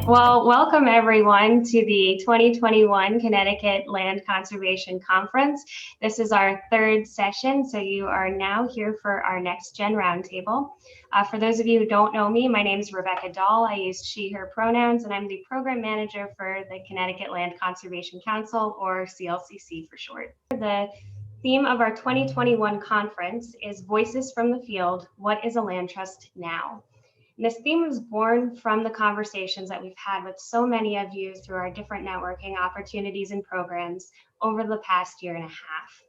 Well, welcome everyone to the 2021 Connecticut Land Conservation Conference. This is our third session, so you are now here for our NextGen Roundtable. For those of you who don't know me, my name is Rebecca Dahl. I use she, her pronouns, and I'm the program manager for the Connecticut Land Conservation Council, or CLCC for short. The theme of our 2021 conference is Voices from the Field, What is a Land Trust Now? And this theme was born from the conversations that we've had with so many of you through our different networking opportunities and programs over the past year and a half.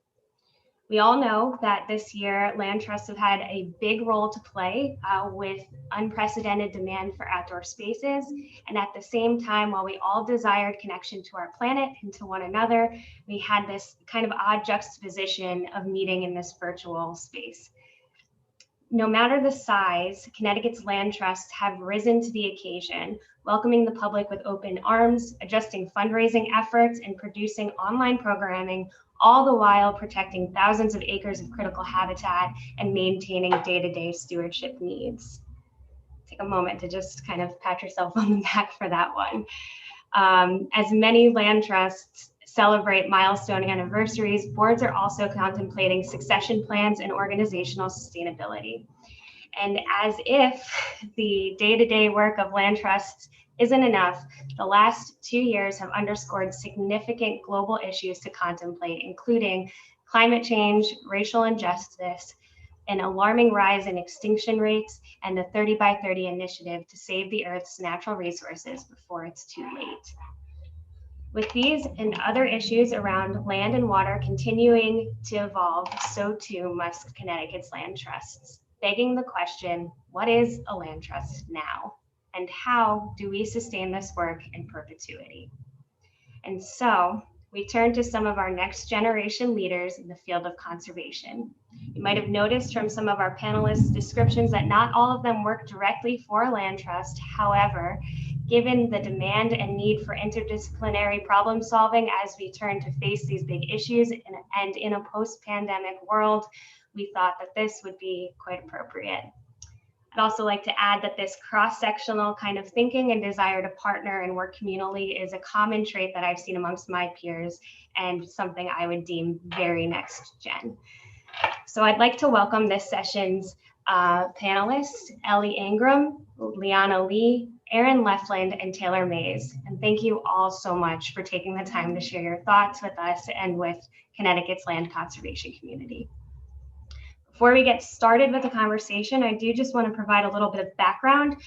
We all know that this year, land trusts have had a big role to play with unprecedented demand for outdoor spaces. And at the same time, while we all desired connection to our planet and to one another, we had this kind of odd juxtaposition of meeting in this virtual space. No matter the size, Connecticut's land trusts have risen to the occasion, welcoming the public with open arms, adjusting fundraising efforts, and producing online programming, all the while protecting thousands of acres of critical habitat and maintaining day-to-day stewardship needs. Take a moment to just kind of pat yourself on the back for that one. As many land trusts celebrate milestone anniversaries, boards are also contemplating succession plans and organizational sustainability. And as if the day-to-day work of land trusts isn't enough, the last 2 years have underscored significant global issues to contemplate, including climate change, racial injustice, an alarming rise in extinction rates, and the 30 by 30 initiative to save the Earth's natural resources before it's too late. With these and other issues around land and water continuing to evolve, so too must Connecticut's land trusts, begging the question, what is a land trust now? And how do we sustain this work in perpetuity? And so we turn to some of our next generation leaders in the field of conservation. You might have noticed from some of our panelists' descriptions that not all of them work directly for a land trust. However, given the demand and need for interdisciplinary problem solving as we turn to face these big issues and in a post-pandemic world, we thought that this would be quite appropriate. I'd also like to add that this cross-sectional kind of thinking and desire to partner and work communally is a common trait that I've seen amongst my peers and something I would deem very next gen. So I'd like to welcome this session's panelists, Ellie Ingram, Liana Lee, Aaron Lefland, and Taylor Mays. And thank you all so much for taking the time to share your thoughts with us and with Connecticut's land conservation community. Before we get started with the conversation, I do just want to provide a little bit of background,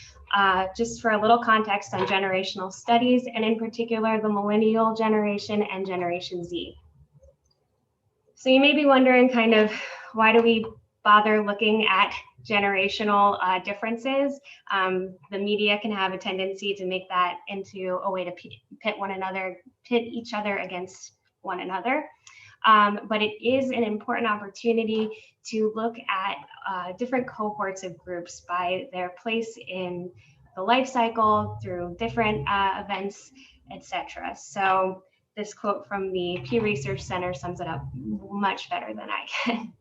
just for a little context on generational studies, and in particular, the millennial generation and Generation Z. So you may be wondering kind of, why do we bother looking at generational differences? The media can have a tendency to make that into a way to pit each other against one another. But it is an important opportunity to look at different cohorts of groups by their place in the life cycle through different events, etc. So this quote from the Pew Research Center sums it up much better than I can.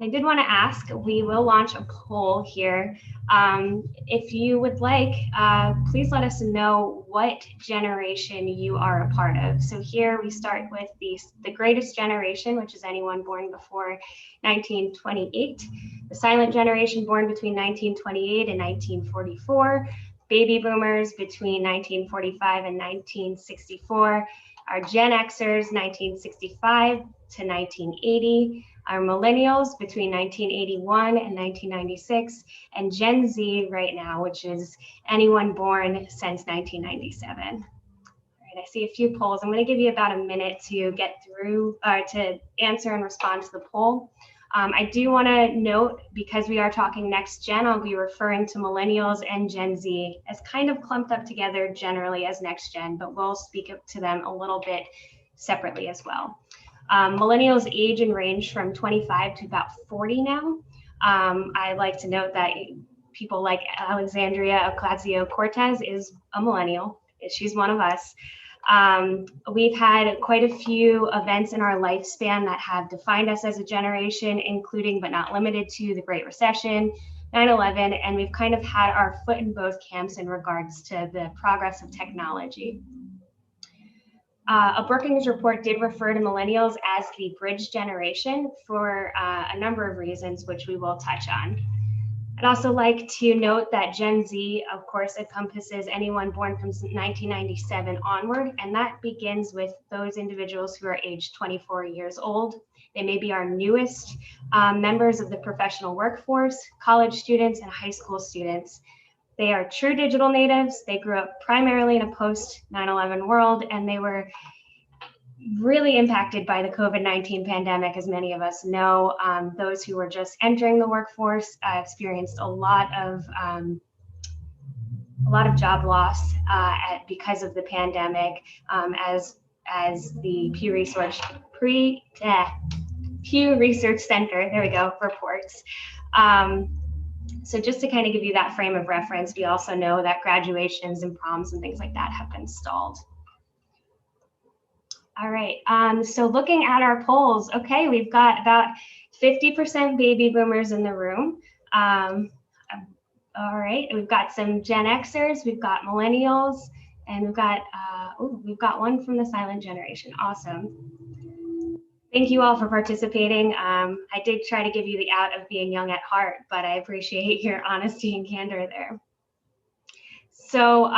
I did want to ask, we will launch a poll here. If you would like, please let us know what generation you are a part of. So here we start with the greatest generation, which is anyone born before 1928, the silent generation born between 1928 and 1944, baby boomers between 1945 and 1964, our Gen Xers 1965 to 1980, our millennials between 1981 and 1996, and Gen Z right now, which is anyone born since 1997. All right, I see a few polls. I'm going to give you about a minute to get through, to answer and respond to the poll. I do want to note, because we are talking next gen, I'll be referring to millennials and Gen Z as kind of clumped up together generally as next gen, but we'll speak to them a little bit separately as well. Millennials age and range from 25 to about 40 now. I like to note that people like Alexandria Ocasio-Cortez is a millennial. She's one of us. We've had quite a few events in our lifespan that have defined us as a generation, including but not limited to the Great Recession, 9/11, and we've kind of had our foot in both camps in regards to the progress of technology. A Brookings report did refer to millennials as the bridge generation for a number of reasons, which we will touch on. I'd also like to note that Gen Z, of course, encompasses anyone born from 1997 onward, and that begins with those individuals who are aged 24 years old. They may be our newest members of the professional workforce, college students, and high school students. They are true digital natives. They grew up primarily in a post 9/11 world, and they were really impacted by the COVID-19 pandemic, as many of us know. Those who were just entering the workforce experienced a lot of job loss because of the pandemic, as the Pew Research Center, there we go, reports. So just to kind of give you that frame of reference, we also know that graduations and proms and things like that have been stalled. All right, so looking at our polls, okay, we've got about 50% baby boomers in the room. All right, we've got some Gen Xers, we've got millennials, and we've got one from the silent generation. Awesome. Thank you all for participating. I did try to give you the out of being young at heart, but I appreciate your honesty and candor there. So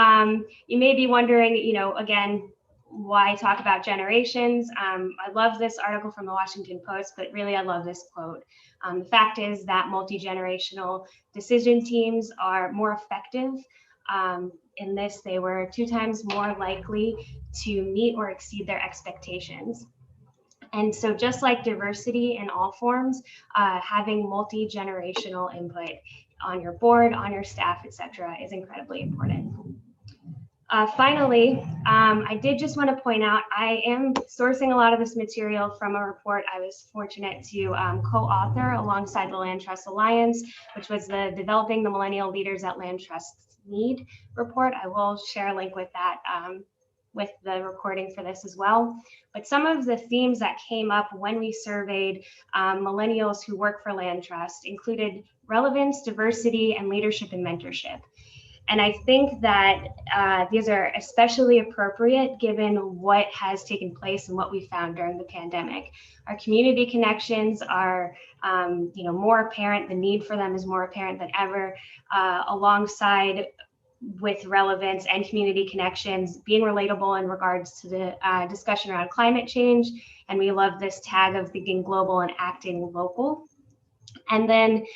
you may be wondering, again, why talk about generations? I love this article from the Washington Post, but really I love this quote. The fact is that multi-generational decision teams are more effective. In this, they were 2 times more likely to meet or exceed their expectations. And so just like diversity in all forms, having multi-generational input on your board, on your staff, etc., is incredibly important. Finally, I did just want to point out, I am sourcing a lot of this material from a report I was fortunate to co-author alongside the Land Trust Alliance, which was the Developing the Millennial Leaders that Land Trusts Need report. I will share a link with that with the recording for this as well. But some of the themes that came up when we surveyed millennials who work for Land Trust included relevance, diversity, and leadership and mentorship. And I think that these are especially appropriate given what has taken place and what we found during the pandemic. Our community connections are more apparent. The need for them is more apparent than ever, alongside with relevance and community connections, being relatable in regards to the discussion around climate change. And we love this tag of thinking global and acting local. And then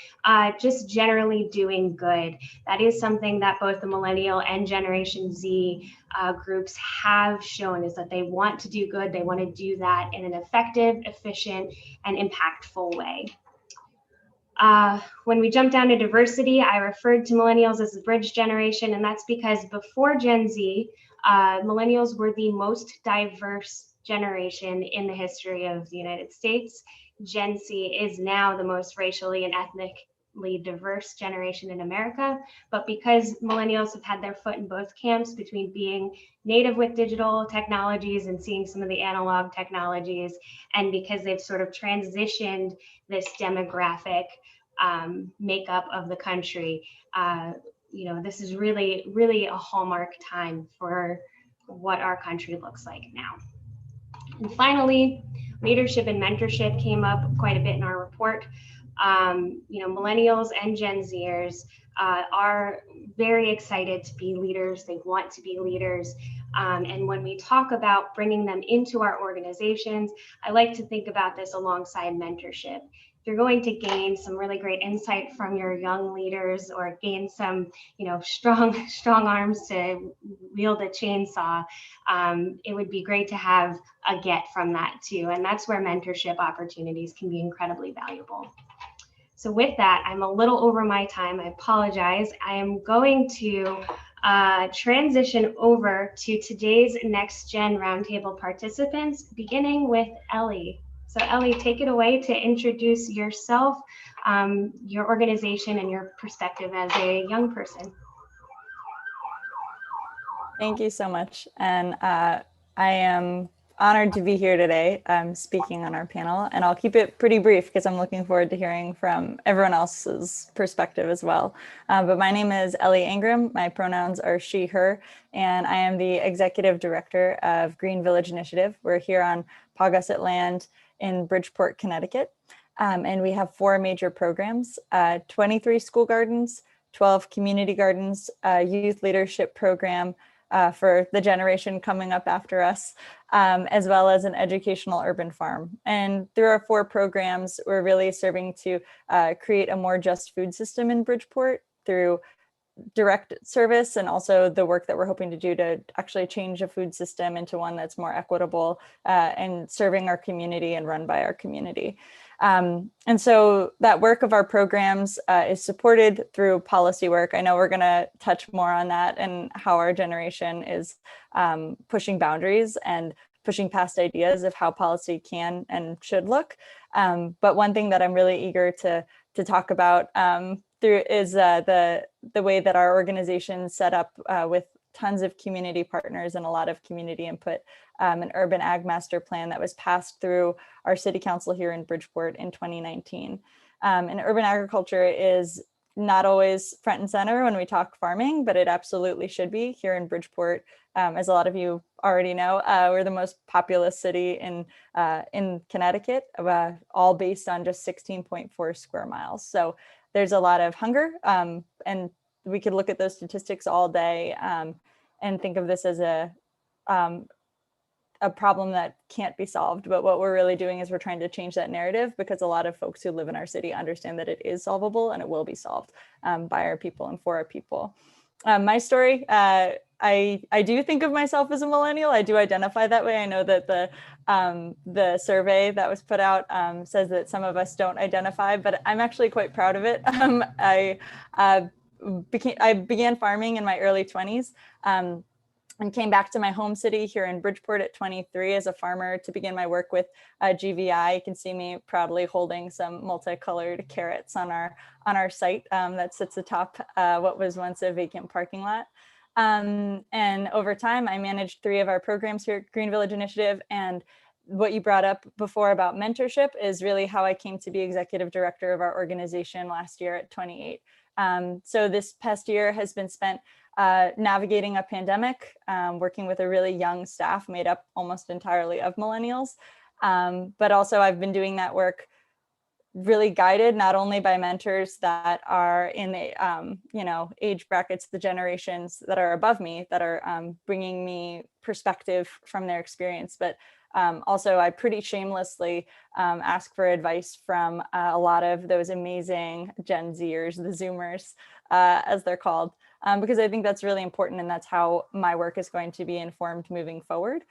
just generally doing good. That is something that both the Millennial and Generation Z groups have shown, is that they want to do good. They want to do that in an effective, efficient, and impactful way. When we jump down to diversity, I referred to millennials as the bridge generation, and that's because before Gen Z, millennials were the most diverse generation in the history of the United States. Gen Z is now the most racially and ethnically diverse generation in America, but because millennials have had their foot in both camps between being native with digital technologies and seeing some of the analog technologies, and because they've sort of transitioned this demographic makeup of the country, this is really, really a hallmark time for what our country looks like now. And finally, leadership and mentorship came up quite a bit in our report. Millennials and Gen Zers are very excited to be leaders. They want to be leaders. And when we talk about bringing them into our organizations, I like to think about this alongside mentorship. If you're going to gain some really great insight from your young leaders, or gain some, strong arms to wield a chainsaw, it would be great to have a get from that too. And that's where mentorship opportunities can be incredibly valuable. So with that, I'm a little over my time. I apologize. I am going to transition over to today's NextGen Roundtable participants, beginning with Ellie. So Ellie, take it away to introduce yourself, your organization, and your perspective as a young person. Thank you so much. And I am honored to be here today speaking on our panel, and I'll keep it pretty brief because I'm looking forward to hearing from everyone else's perspective as well. But my name is Ellie Ingram. My pronouns are she, her, and I am the Executive Director of Green Village Initiative. We're here on Paugussett land in Bridgeport, Connecticut, and we have 4 major programs, 23 school gardens, 12 community gardens, a youth leadership program, for the generation coming up after us, as well as an educational urban farm. And through our 4 programs, we're really serving to create a more just food system in Bridgeport through direct service, and also the work that we're hoping to do to actually change a food system into one that's more equitable and serving our community and run by our community. And so that work of our programs is supported through policy work. I know we're going to touch more on that and how our generation is pushing boundaries and pushing past ideas of how policy can and should look. But one thing that I'm really eager to talk about through is the way that our organization set up with tons of community partners and a lot of community input, an urban ag master plan that was passed through our city council here in Bridgeport in 2019. And urban agriculture is not always front and center when we talk farming, but it absolutely should be here in Bridgeport. As a lot of you already know, we're the most populous city in Connecticut, all based on just 16.4 square miles. So there's a lot of hunger, and we could look at those statistics all day and think of this as a problem that can't be solved. But what we're really doing is we're trying to change that narrative, because a lot of folks who live in our city understand that it is solvable and it will be solved by our people and for our people. My story, I do think of myself as a millennial. I do identify that way. I know that the survey that was put out says that some of us don't identify, but I'm actually quite proud of it. I began farming in my early 20s. And came back to my home city here in Bridgeport at 23 as a farmer to begin my work with GVI. You can see me proudly holding some multicolored carrots on our site that sits atop what was once a vacant parking lot. And over time, I managed 3 of our programs here at Green Village Initiative. And what you brought up before about mentorship is really how I came to be executive director of our organization last year at 28. So this past year has been spent navigating a pandemic, working with a really young staff made up almost entirely of millennials. But also I've been doing that work really guided not only by mentors that are in the age brackets, the generations that are above me, that are bringing me perspective from their experience, but also I pretty shamelessly ask for advice from a lot of those amazing Gen Zers, the Zoomers, as they're called. Because I think that's really important, and that's how my work is going to be informed moving forward.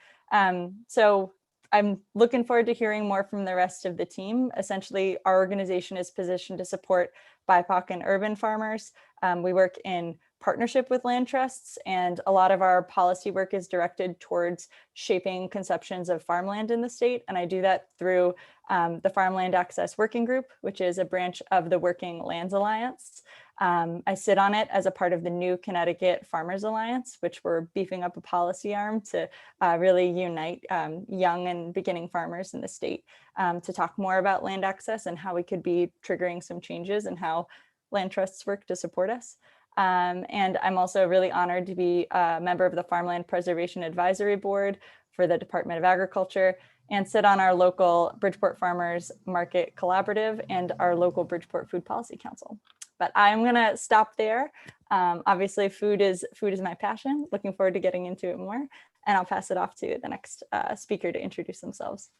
So I'm looking forward to hearing more from the rest of the team. Essentially, our organization is positioned to support BIPOC and urban farmers. We work in partnership with land trusts, and a lot of our policy work is directed towards shaping conceptions of farmland in the state. And I do that through the Farmland Access Working Group, which is a branch of the Working Lands Alliance. I sit on it as a part of the new Connecticut Farmers Alliance, which we're beefing up a policy arm to really unite young and beginning farmers in the state to talk more about land access and how we could be triggering some changes and how land trusts work to support us. And I'm also really honored to be a member of the Farmland Preservation Advisory Board for the Department of Agriculture, and sit on our local Bridgeport Farmers Market Collaborative and our local Bridgeport Food Policy Council. But I'm going to stop there. Obviously, food is my passion. Looking forward to getting into it more. And I'll pass it off to the next speaker to introduce themselves.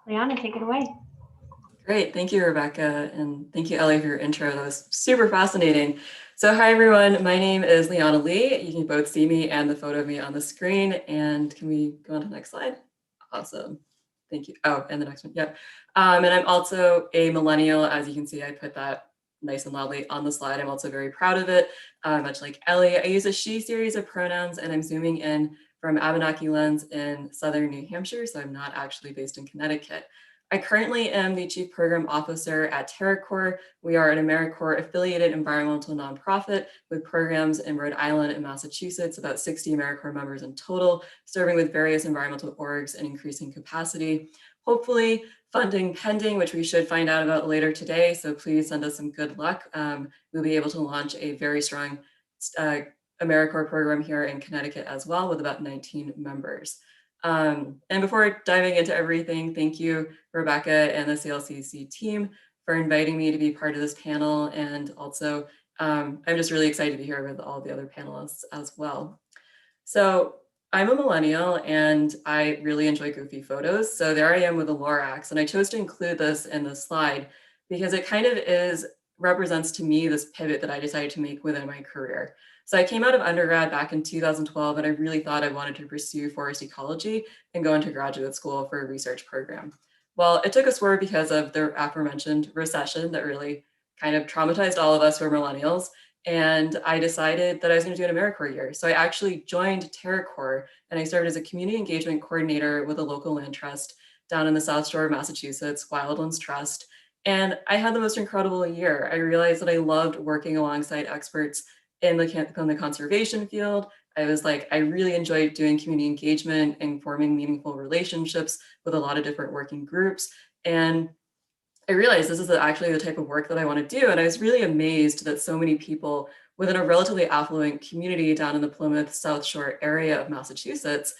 Liana, take it away. Great. Thank you, Rebecca. And thank you, Ellie, for your intro. That was super fascinating. So hi, everyone. My name is Liana Lee. You can both see me and the photo of me on the screen. And can we go on to the next slide? Awesome. Thank you. Oh, and the next one. Yep. And I'm also a millennial. As you can see, I put that nice and loudly on the slide. I'm also very proud of it. Much like Ellie, I use a she series of pronouns, and I'm zooming in from Abenaki Lands in southern New Hampshire. So I'm not actually based in Connecticut. I currently am the Chief Program Officer at TerraCore. We are an AmeriCorps affiliated environmental nonprofit with programs in Rhode Island and Massachusetts, about 60 AmeriCorps members in total, serving with various environmental orgs and increasing capacity. Hopefully, funding pending, which we should find out about later today, so please send us some good luck. We'll be able to launch a very strong AmeriCorps program here in Connecticut as well, with about 19 members. And before diving into everything, thank you, Rebecca and the CLCC team, for inviting me to be part of this panel. And also, I'm just really excited to be here with all the other panelists as well. So I'm a millennial and I really enjoy goofy photos. So there I am with a Lorax, and I chose to include this in the slide because it kind of represents to me this pivot that I decided to make within my career. So I came out of undergrad back in 2012, and I really thought I wanted to pursue forest ecology and go into graduate school for a research program. Well, it took a swerve because of the aforementioned recession that really kind of traumatized all of us who are millennials. And I decided that I was going to do an AmeriCorps year. So I actually joined TerraCore, and I started as a community engagement coordinator with a local land trust down in the South Shore of Massachusetts, Wildlands Trust. And I had the most incredible year. I realized that I loved working alongside experts in the conservation field. I was like, I really enjoyed doing community engagement and forming meaningful relationships with a lot of different working groups. And I realized this is actually the type of work that I want to do. And I was really amazed that so many people within a relatively affluent community down in the Plymouth South Shore area of Massachusetts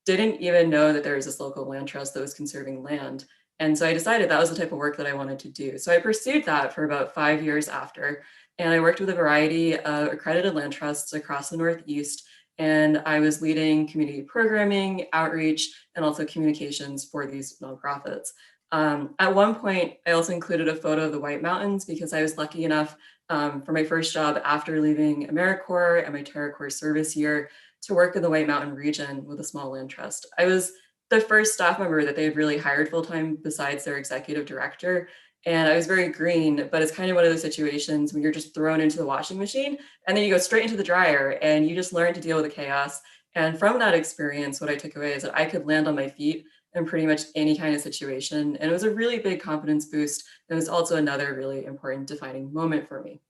didn't even know that there was this local land trust that was conserving land. And so I decided that was the type of work that I wanted to do. So I pursued that for about 5 years after. And I worked with a variety of accredited land trusts across the Northeast. And I was leading community programming, outreach, and also communications for these nonprofits. At one point, I also included a photo of the White Mountains because I was lucky enough for my first job after leaving AmeriCorps and my TerraCore service year to work in the White Mountain region with a small land trust. I was the first staff member that they've really hired full-time besides their executive director. And I was very green, but it's kind of one of those situations when you're just thrown into the washing machine and then you go straight into the dryer and you just learn to deal with the chaos. And from that experience, what I took away is that I could land on my feet in pretty much any kind of situation. And it was a really big confidence boost. It was also another really important defining moment for me.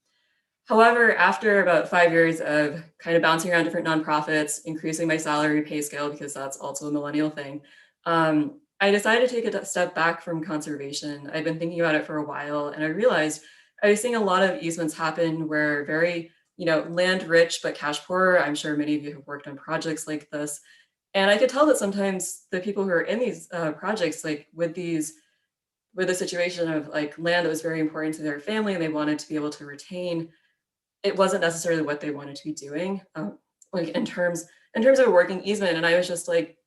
However, after about 5 years of kind of bouncing around different nonprofits, increasing my salary pay scale, because that's also a millennial thing, I decided to take a step back from conservation. I've been thinking about it for a while, and I realized I was seeing a lot of easements happen where very, land rich but cash poor. I'm sure many of you have worked on projects like this. And I could tell that sometimes the people who are in these projects, like with the situation of like land that was very important to their family and they wanted to be able to retain, it wasn't necessarily what they wanted to be doing, like in terms of a working easement. And I was just like,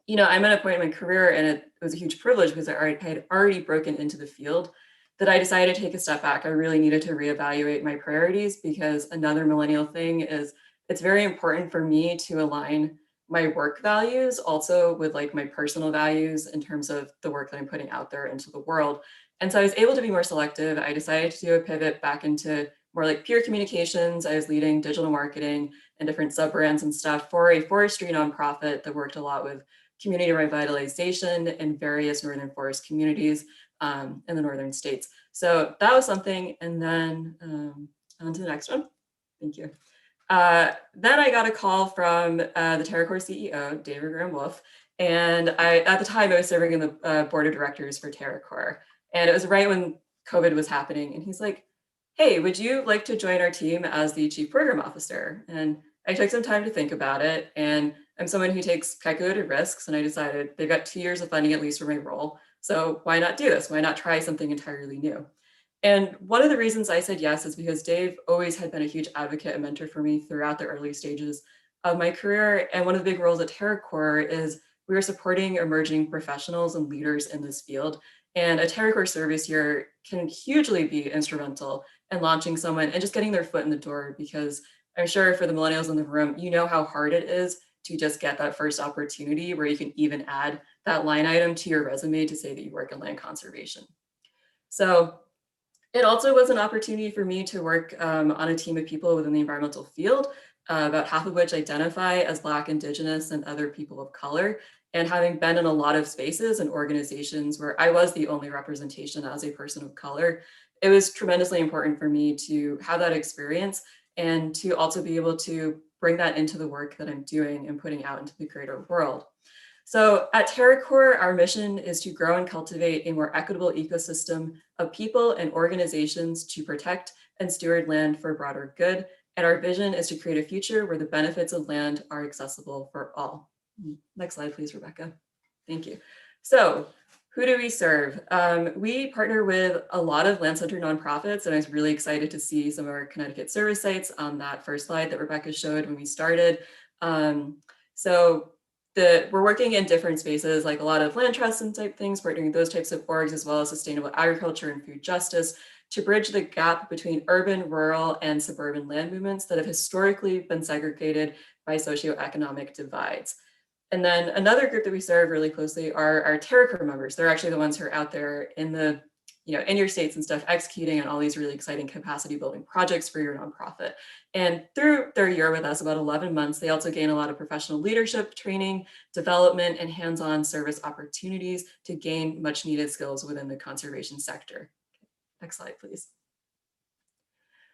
I'm at a point in my career, and it was a huge privilege because I had already broken into the field, that I decided to take a step back. I really needed to reevaluate my priorities, because another millennial thing is it's very important for me to align my work values also with like my personal values in terms of the work that I'm putting out there into the world. And so I was able to be more selective. I decided to do a pivot back into more like peer communications. I was leading digital marketing and different sub brands and stuff for a forestry nonprofit that worked a lot with community revitalization in various northern forest communities in the northern states. So that was something. And then on to the next one. Thank you. Then I got a call from the TerraCore CEO, David Graham-Wolf. And at the time I was serving in the board of directors for TerraCore. And it was right when COVID was happening. And he's like, hey, would you like to join our team as the chief program officer? And I took some time to think about it. And I'm someone who takes calculated risks. And I decided they've got 2 years of funding at least for my role. So why not do this? Why not try something entirely new? And one of the reasons I said yes is because Dave always had been a huge advocate and mentor for me throughout the early stages of my career. And one of the big roles at TerraCore is we are supporting emerging professionals and leaders in this field. And a TerraCore service year can hugely be instrumental in launching someone and just getting their foot in the door, because I'm sure for the millennials in the room, you know how hard it is to just get that first opportunity where you can even add that line item to your resume to say that you work in land conservation. So it also was an opportunity for me to work on a team of people within the environmental field. about half of which identify as Black, Indigenous, and other people of color. And having been in a lot of spaces and organizations where I was the only representation as a person of color, it was tremendously important for me to have that experience and to also be able to bring that into the work that I'm doing and putting out into the greater world. So at TerraCore, our mission is to grow and cultivate a more equitable ecosystem of people and organizations to protect and steward land for broader good. And our vision is to create a future where the benefits of land are accessible for all. Next slide, please, Rebecca. Thank you. So who do we serve? We partner with a lot of land-centered nonprofits, and I was really excited to see some of our Connecticut service sites on that first slide that Rebecca showed when we started. We're working in different spaces, like a lot of land trusts and type things, partnering with those types of orgs, as well as sustainable agriculture and food justice, to bridge the gap between urban, rural, and suburban land movements that have historically been segregated by socioeconomic divides. And then another group that we serve really closely are our TerraCore members. They're actually the ones who are out there in the, in your states and stuff, executing on all these really exciting capacity building projects for your nonprofit. And through their year with us, about 11 months, they also gain a lot of professional leadership training, development, and hands-on service opportunities to gain much needed skills within the conservation sector. Next slide, please.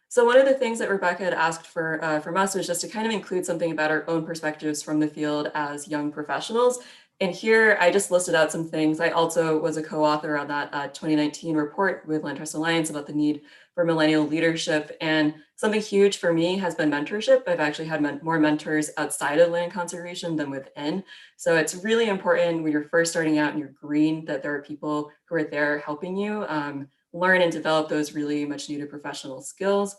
So one of the things that Rebecca had asked from us was just to kind of include something about our own perspectives from the field as young professionals. And here I just listed out some things. I also was a co-author on that 2019 report with Land Trust Alliance about the need for millennial leadership. And something huge for me has been mentorship. I've actually had more mentors outside of land conservation than within. So it's really important when you're first starting out and you're green that there are people who are there helping you learn and develop those really much needed professional skills.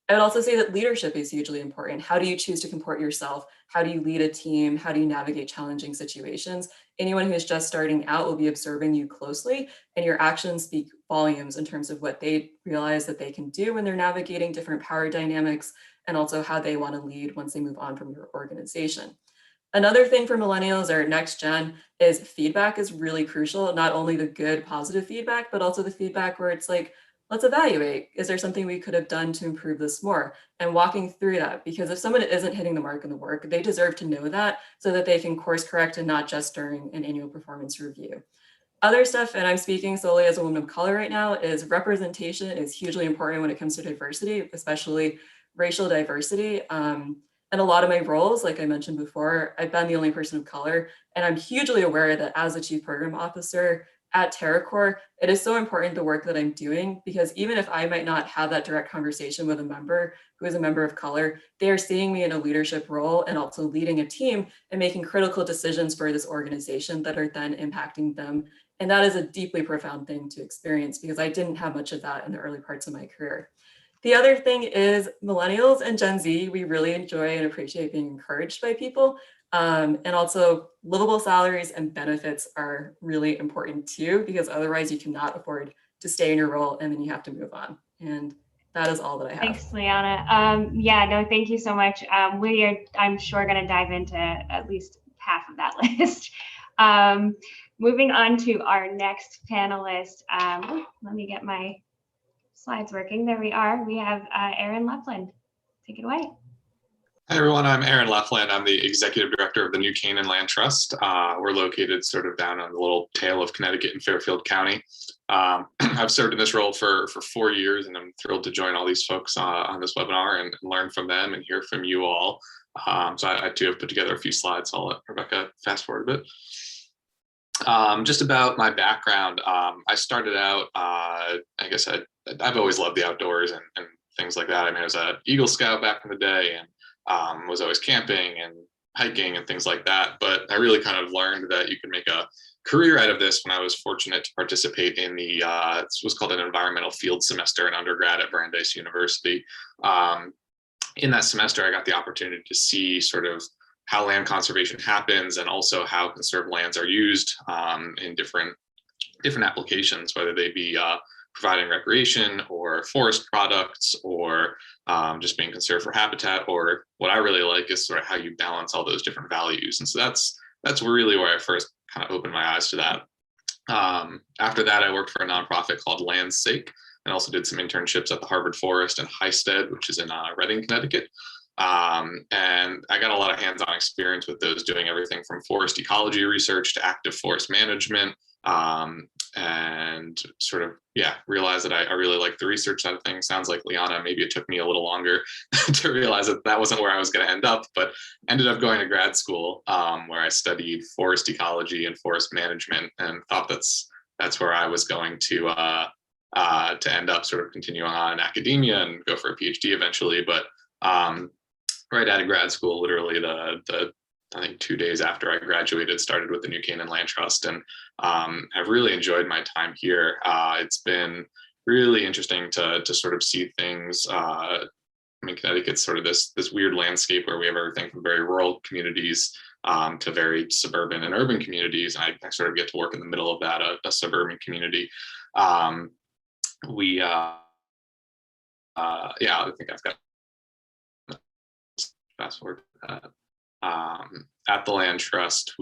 I would also say that leadership is hugely important. How do you choose to comport yourself? How do you lead a team? How do you navigate challenging situations? Anyone who is just starting out will be observing you closely, and your actions speak volumes in terms of what they realize that they can do when they're navigating different power dynamics, and also how they want to lead once they move on from your organization. Another thing for millennials or NextGen is feedback is really crucial, not only the good positive feedback, but also the feedback where it's like, let's evaluate, is there something we could have done to improve this more? And walking through that, because if someone isn't hitting the mark in the work, they deserve to know that so that they can course correct and not just during an annual performance review. Other stuff, and I'm speaking solely as a woman of color right now, is representation is hugely important when it comes to diversity, especially racial diversity. And a lot of my roles, like I mentioned before, I've been the only person of color, and I'm hugely aware that as a chief program officer at TerraCore, it is so important the work that I'm doing, because even if I might not have that direct conversation with a member who is a member of color, they are seeing me in a leadership role and also leading a team and making critical decisions for this organization that are then impacting them. And that is a deeply profound thing to experience, because I didn't have much of that in the early parts of my career. The other thing is millennials and Gen Z, we really enjoy and appreciate being encouraged by people. And also livable salaries and benefits are really important too, because otherwise you cannot afford to stay in your role and then you have to move on. And that is all that I have. Thanks, Liana. Yeah, no, thank you so much. We are, I'm sure, going to dive into at least half of that list. Moving on to our next panelist. Let me get my slides working. There we are. We have Aaron Lefland. Take it away. Hi, everyone. I'm Aaron Lefland. I'm the executive director of the new Canaan Land Trust. We're located sort of down on the little tail of Connecticut in Fairfield County. I've served in this role for 4 years, and I'm thrilled to join all these folks on this webinar and learn from them and hear from you all. So I too have put together a few slides. I'll let Rebecca fast forward a bit. Just about my background, I started out, I guess I've always loved the outdoors and things like that. I mean, I was an Eagle Scout back in the day, and was always camping and hiking and things like that. But I really kind of learned that you can make a career out of this when I was fortunate to participate in the, it was called an environmental field semester in undergrad at Brandeis University. In that semester, I got the opportunity to see sort of how land conservation happens and also how conserved lands are used in different applications, whether they be providing recreation or forest products or just being conserved for habitat, or what I really like is sort of how you balance all those different values. And so that's really where I first kind of opened my eyes to that. After that, I worked for a nonprofit called Land's Sake, and also did some internships at the Harvard Forest and Highstead, which is in Reading, Connecticut. And I got a lot of hands-on experience with those, doing everything from forest ecology research to active forest management, and sort of, realized that I really like the research side of things. Sounds like Liana, maybe it took me a little longer to realize that that wasn't where I was going to end up, but ended up going to grad school, where I studied forest ecology and forest management, and thought that's where I was going to end up, sort of continuing on in academia and go for a PhD eventually. But right out of grad school, literally the I think 2 days after I graduated, started with the New Canaan Land Trust, and I've really enjoyed my time here. It's been really interesting to sort of see things. I mean, Connecticut's sort of this weird landscape where we have everything from very rural communities to very suburban and urban communities, and I sort of get to work in the middle of that, a suburban community. I think I've got fast forward at the Land Trust.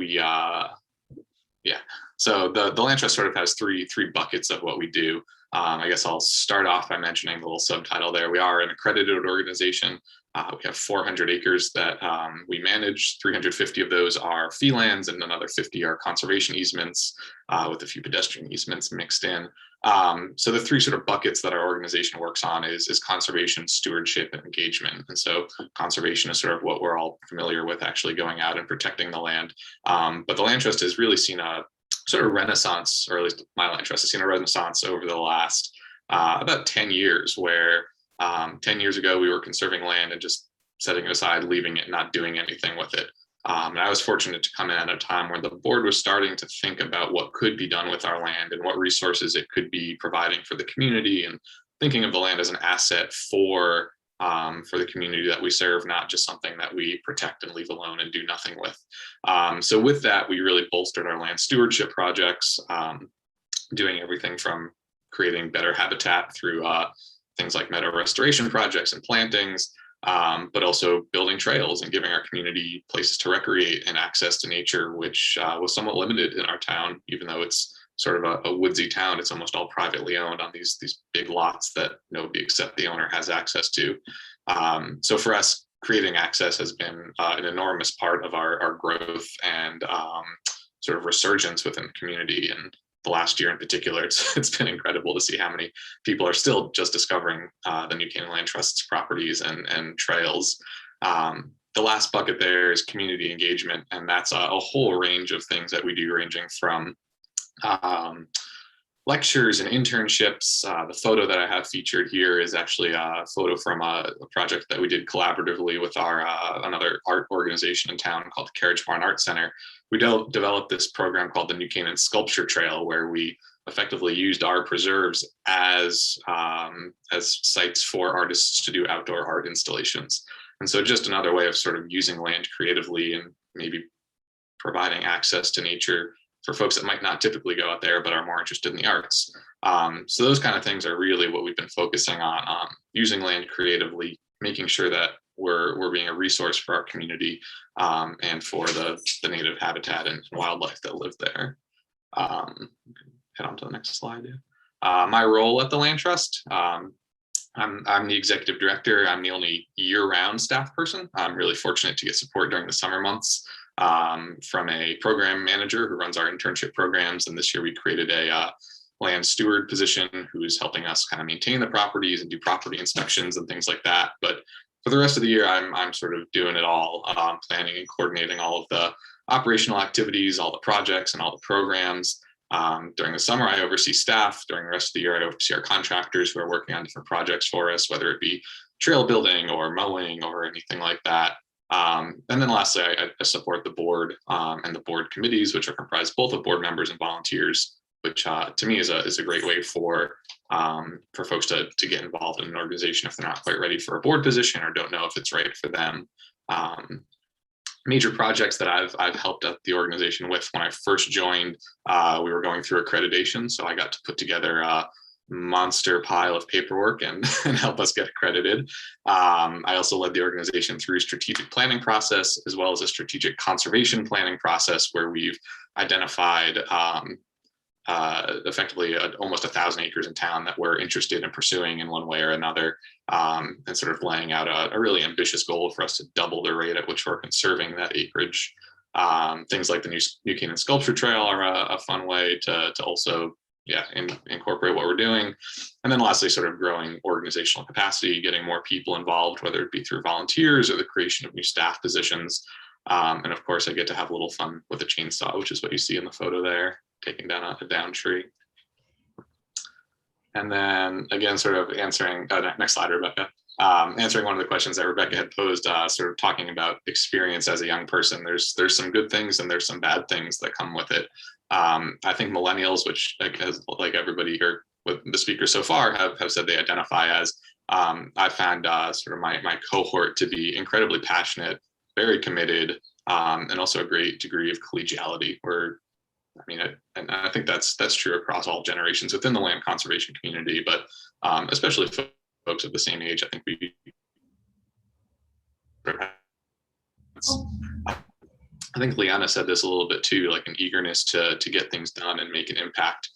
So the Land Trust sort of has three buckets of what we do. I guess I'll start off by mentioning the little subtitle there. We are an accredited organization. We have 400 acres that we manage. 350 of those are fee lands, and another 50 are conservation easements, with a few pedestrian easements mixed in. So the three sort of buckets that our organization works on is conservation, stewardship, and engagement. And so conservation is sort of what we're all familiar with, actually going out and protecting the land. But the Land Trust has really seen a sort of renaissance, or at least my Land Trust has seen a renaissance over the last about 10 years, where 10 years ago we were conserving land and just setting it aside, leaving it, not doing anything with it. And I was fortunate to come in at a time where the board was starting to think about what could be done with our land and what resources it could be providing for the community, and thinking of the land as an asset for the community that we serve, not just something that we protect and leave alone and do nothing with. So with that, we really bolstered our land stewardship projects, doing everything from creating better habitat through things like meadow restoration projects and plantings, but also building trails and giving our community places to recreate and access to nature, which was somewhat limited in our town. Even though it's sort of a woodsy town, it's almost all privately owned on these big lots that nobody except the owner has access to. So for us, creating access has been an enormous part of our growth and sort of resurgence within the community. And the last year in particular, it's been incredible to see how many people are still just discovering the New Canaan Land Trust's properties and trails. The last bucket there is community engagement, and that's a whole range of things that we do, ranging from lectures and internships. The photo that I have featured here is actually a photo from a project that we did collaboratively with our another art organization in town called the Carriage Barn Art Center. We developed this program called the New Canaan Sculpture Trail, where we effectively used our preserves as sites for artists to do outdoor art installations. And so just another way of sort of using land creatively and maybe providing access to nature for folks that might not typically go out there but are more interested in the arts. So those kind of things are really what we've been focusing on, using land creatively, making sure that we're being a resource for our community, and for the native habitat and wildlife that live there. Head on to the next slide. My role at the Land Trust, I'm the executive director. I'm the only year-round staff person. I'm really fortunate to get support during the summer months from a program manager who runs our internship programs. And this year we created a land steward position who is helping us kind of maintain the properties and do property inspections and things like that. But for the rest of the year, I'm sort of doing it all, planning and coordinating all of the operational activities, all the projects and all the programs. During the summer, I oversee staff. During the rest of the year, I oversee our contractors who are working on different projects for us, whether it be trail building or mowing or anything like that. And then lastly, I support the board and the board committees, which are comprised both of board members and volunteers, which to me is a great way for folks to get involved in an organization if they're not quite ready for a board position or don't know if it's right for them. Major projects that I've helped out the organization with: when I first joined, we were going through accreditation, so I got to put together a monster pile of paperwork and help us get accredited. I also led the organization through strategic planning process, as well as a strategic conservation planning process, where we've identified effectively almost 1,000 acres in town that we're interested in pursuing in one way or another, and sort of laying out a really ambitious goal for us to double the rate at which we're conserving that acreage. Things like the New Canaan Sculpture Trail are a fun way to also incorporate what we're doing. And then lastly, sort of growing organizational capacity, getting more people involved, whether it be through volunteers or the creation of new staff positions. And of course, I get to have a little fun with a chainsaw, which is what you see in the photo there, taking down a down tree. And then again, sort of answering, next slide, Rebecca. Answering one of the questions that Rebecca had posed, sort of talking about experience as a young person. There's some good things and there's some bad things that come with it. I think millennials, which like everybody here with the speakers so far have said they identify as, I found sort of my cohort to be incredibly passionate, very committed, and also a great degree of collegiality. Where, I mean, and I think that's true across all generations within the land conservation community, but especially folks of the same age. I think I think Liana said this a little bit too, like an eagerness to get things done and make an impact.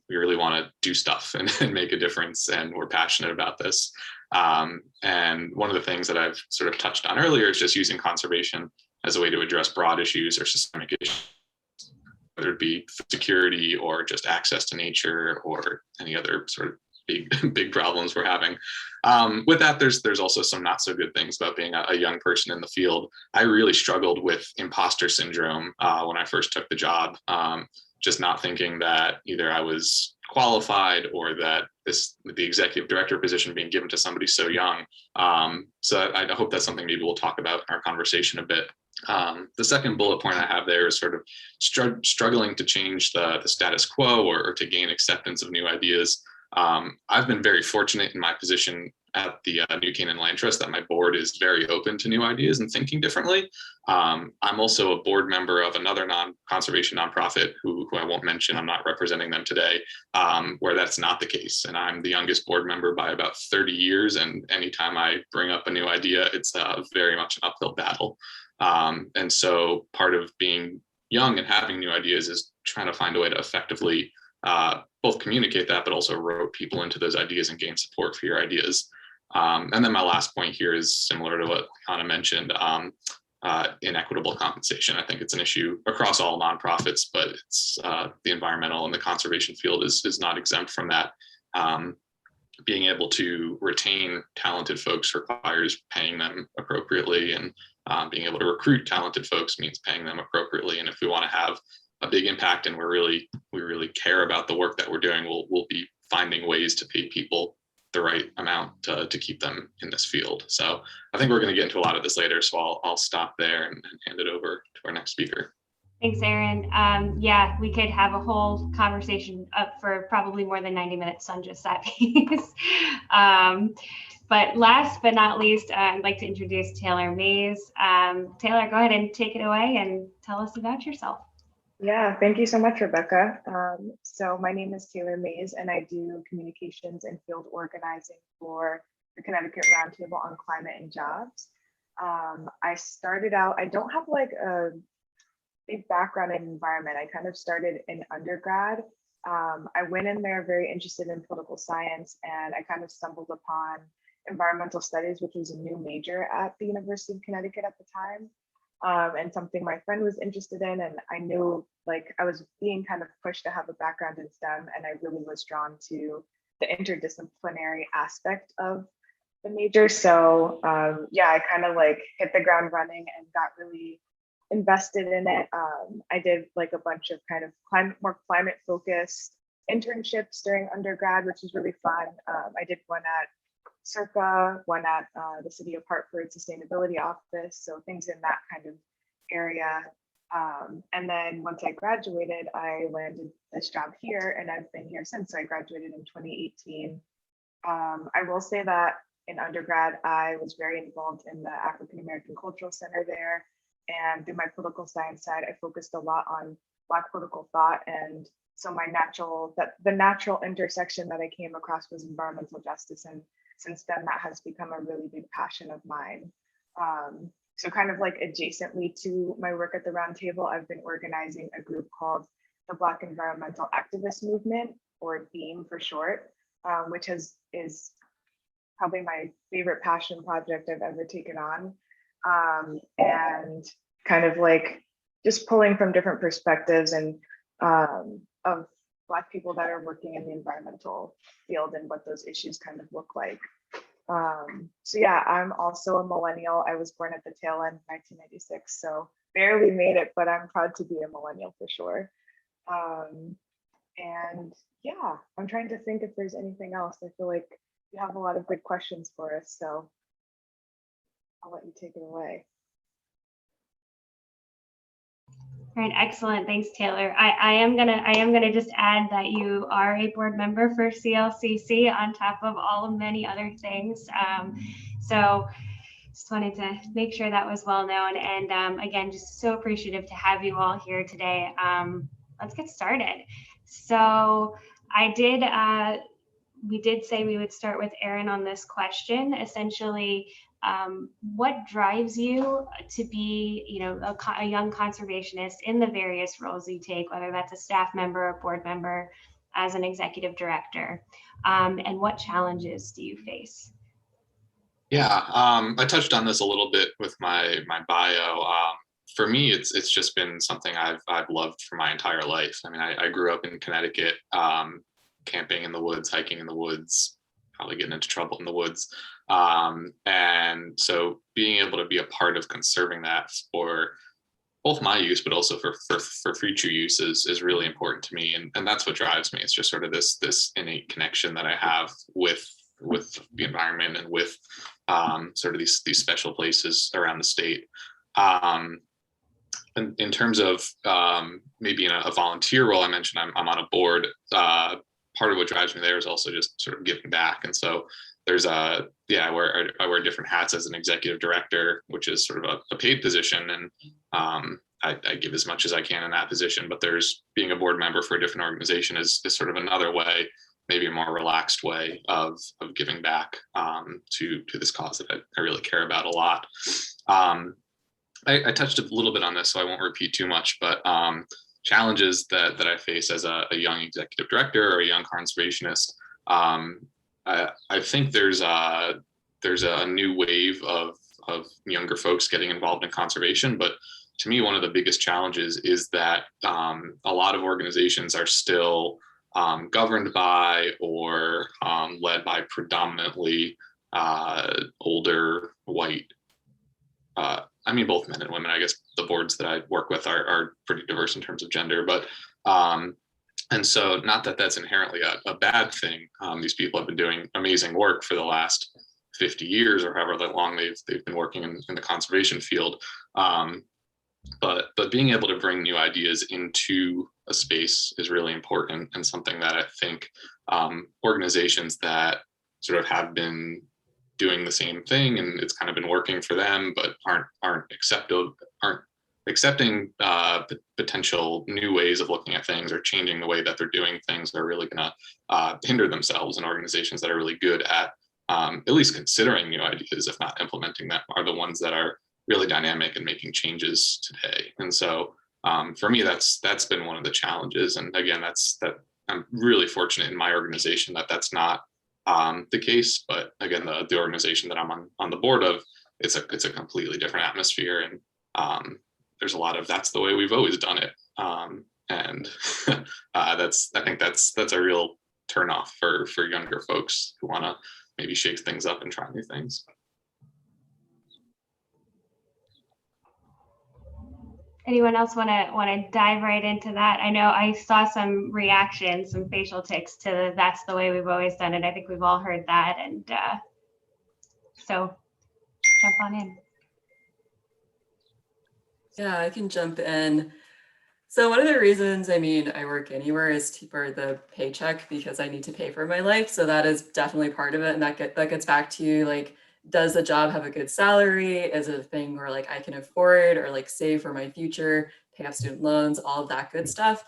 We really want to do stuff and make a difference, and we're passionate about this. And one of the things that I've sort of touched on earlier is just using conservation as a way to address broad issues or systemic issues, whether it be security or just access to nature or any other sort of big problems we're having. With that, there's also some not so good things about being a young person in the field. I really struggled with imposter syndrome when I first took the job, just not thinking that either I was qualified or that the executive director position being given to somebody so young. So I hope that's something maybe we'll talk about in our conversation a bit. The second bullet point I have there is sort of struggling to change the status quo or to gain acceptance of new ideas. I've been very fortunate in my position at the New Canaan Land Trust that my board is very open to new ideas and thinking differently. I'm also a board member of another conservation nonprofit who I won't mention, I'm not representing them today, where that's not the case. And I'm the youngest board member by about 30 years. And anytime I bring up a new idea, it's very much an uphill battle. And so part of being young and having new ideas is trying to find a way to effectively both communicate that, but also rope people into those ideas and gain support for your ideas. And then my last point here is similar to what Hannah mentioned, inequitable compensation. I think it's an issue across all nonprofits, but it's the environmental and the conservation field is not exempt from that. Being able to retain talented folks requires paying them appropriately, and being able to recruit talented folks means paying them appropriately. And if we want to have a big impact and we really care about the work that we're doing, we'll be finding ways to pay people the right amount to keep them in this field. So I think we're going to get into a lot of this later, so I'll stop there and hand it over to our next speaker. Thanks, Aaron. Yeah, we could have a whole conversation up for probably more than 90 minutes on just that piece. But last but not least, I'd like to introduce Taylor Mays. Taylor, go ahead and take it away and tell us about yourself. Yeah, thank you so much, Rebecca. So my name is Taylor Mays, and I do communications and field organizing for the Connecticut Roundtable on Climate and Jobs. I started out, I don't have like a big background in environment. I kind of started in undergrad. I went in there very interested in political science, and I kind of stumbled upon environmental studies, which was a new major at the University of Connecticut at the time. And something my friend was interested in, and I knew like I was being kind of pushed to have a background in STEM, and I really was drawn to the interdisciplinary aspect of the major. So yeah, I kind of like hit the ground running and got really invested in it. I did like a bunch of kind of more climate focused internships during undergrad, which was really fun. I did one at Circa, one at the City of Hartford Sustainability Office, so things in that kind of area. And then once I graduated, I landed this job here, and I've been here since. So I graduated in 2018. I will say that in undergrad, I was very involved in the African American Cultural Center there. And through my political science side, I focused a lot on Black political thought. And so the natural intersection that I came across was environmental justice. And since then, that has become a really big passion of mine. So kind of like adjacently to my work at the Roundtable, I've been organizing a group called the Black environmental activist movement, or BEAM for short, which is probably my favorite passion project I've ever taken on. And kind of like just pulling from different perspectives and of Black people that are working in the environmental field and what those issues kind of look like. So yeah, I'm also a millennial. I was born at the tail end of 1996, so barely made it, but I'm proud to be a millennial for sure. And yeah, I'm trying to think if there's anything else. I feel like you have a lot of good questions for us, so I'll let you take it away. All right, excellent. Thanks, Taylor. I am gonna just add that you are a board member for CLCC on top of all of many other things. So just wanted to make sure that was well known. And again, just so appreciative to have you all here today. Let's get started. So we did say we would start with Erin on this question. Essentially, what drives you to be, a young conservationist in the various roles you take, whether that's a staff member, a board member, as an executive director, and what challenges do you face? Yeah, I touched on this a little bit with my bio. For me, it's just been something I've loved for my entire life. I mean, I grew up in Connecticut, camping in the woods, hiking in the woods, probably getting into trouble in the woods. And so being able to be a part of conserving that for both my use, but also for future use is really important to me. And that's what drives me. It's just sort of this innate connection that I have with the environment and with sort of these special places around the state. In terms of maybe in a volunteer role, I mentioned I'm on a board. Part of what drives me there is also just sort of giving back. And so there's I wear different hats as an executive director, which is sort of a paid position. And I give as much as I can in that position, but there's being a board member for a different organization is sort of another way, maybe a more relaxed way of giving back to this cause that I really care about a lot. I touched a little bit on this, so I won't repeat too much, but challenges that I face as a young executive director or a young conservationist. I think there's a new wave of younger folks getting involved in conservation, but to me, one of the biggest challenges is that a lot of organizations are still governed by or led by predominantly older white, both men and women. I guess the boards that I work with are pretty diverse in terms of gender, but and so not that that's inherently a bad thing. These people have been doing amazing work for the last 50 years or however long they've been working in the conservation field. But being able to bring new ideas into a space is really important, and something that I think organizations that sort of have been doing the same thing and it's kind of been working for them, but aren't accepting potential new ways of looking at things or changing the way that they're doing things, are really going to hinder themselves. And organizations that are really good at least considering new ideas, if not implementing them, are the ones that are really dynamic and making changes today. And so for me, that's been one of the challenges. And again, that I'm really fortunate in my organization that that's not the case. But again, the organization that I'm on the board of, it's a completely different atmosphere, and there's a lot of that's the way we've always done it. And I think that's a real turnoff for younger folks who want to maybe shake things up and try new things. Anyone else want to dive right into that? I know I saw some reactions, some facial tics to that's the way we've always done it. I think we've all heard that, and so jump on in. Yeah, I can jump in. So one of the reasons, I work anywhere is for the paycheck, because I need to pay for my life. So that is definitely part of it. And that gets back to like, does the job have a good salary? Is it a thing where like I can afford or like save for my future, pay off student loans, all of that good stuff.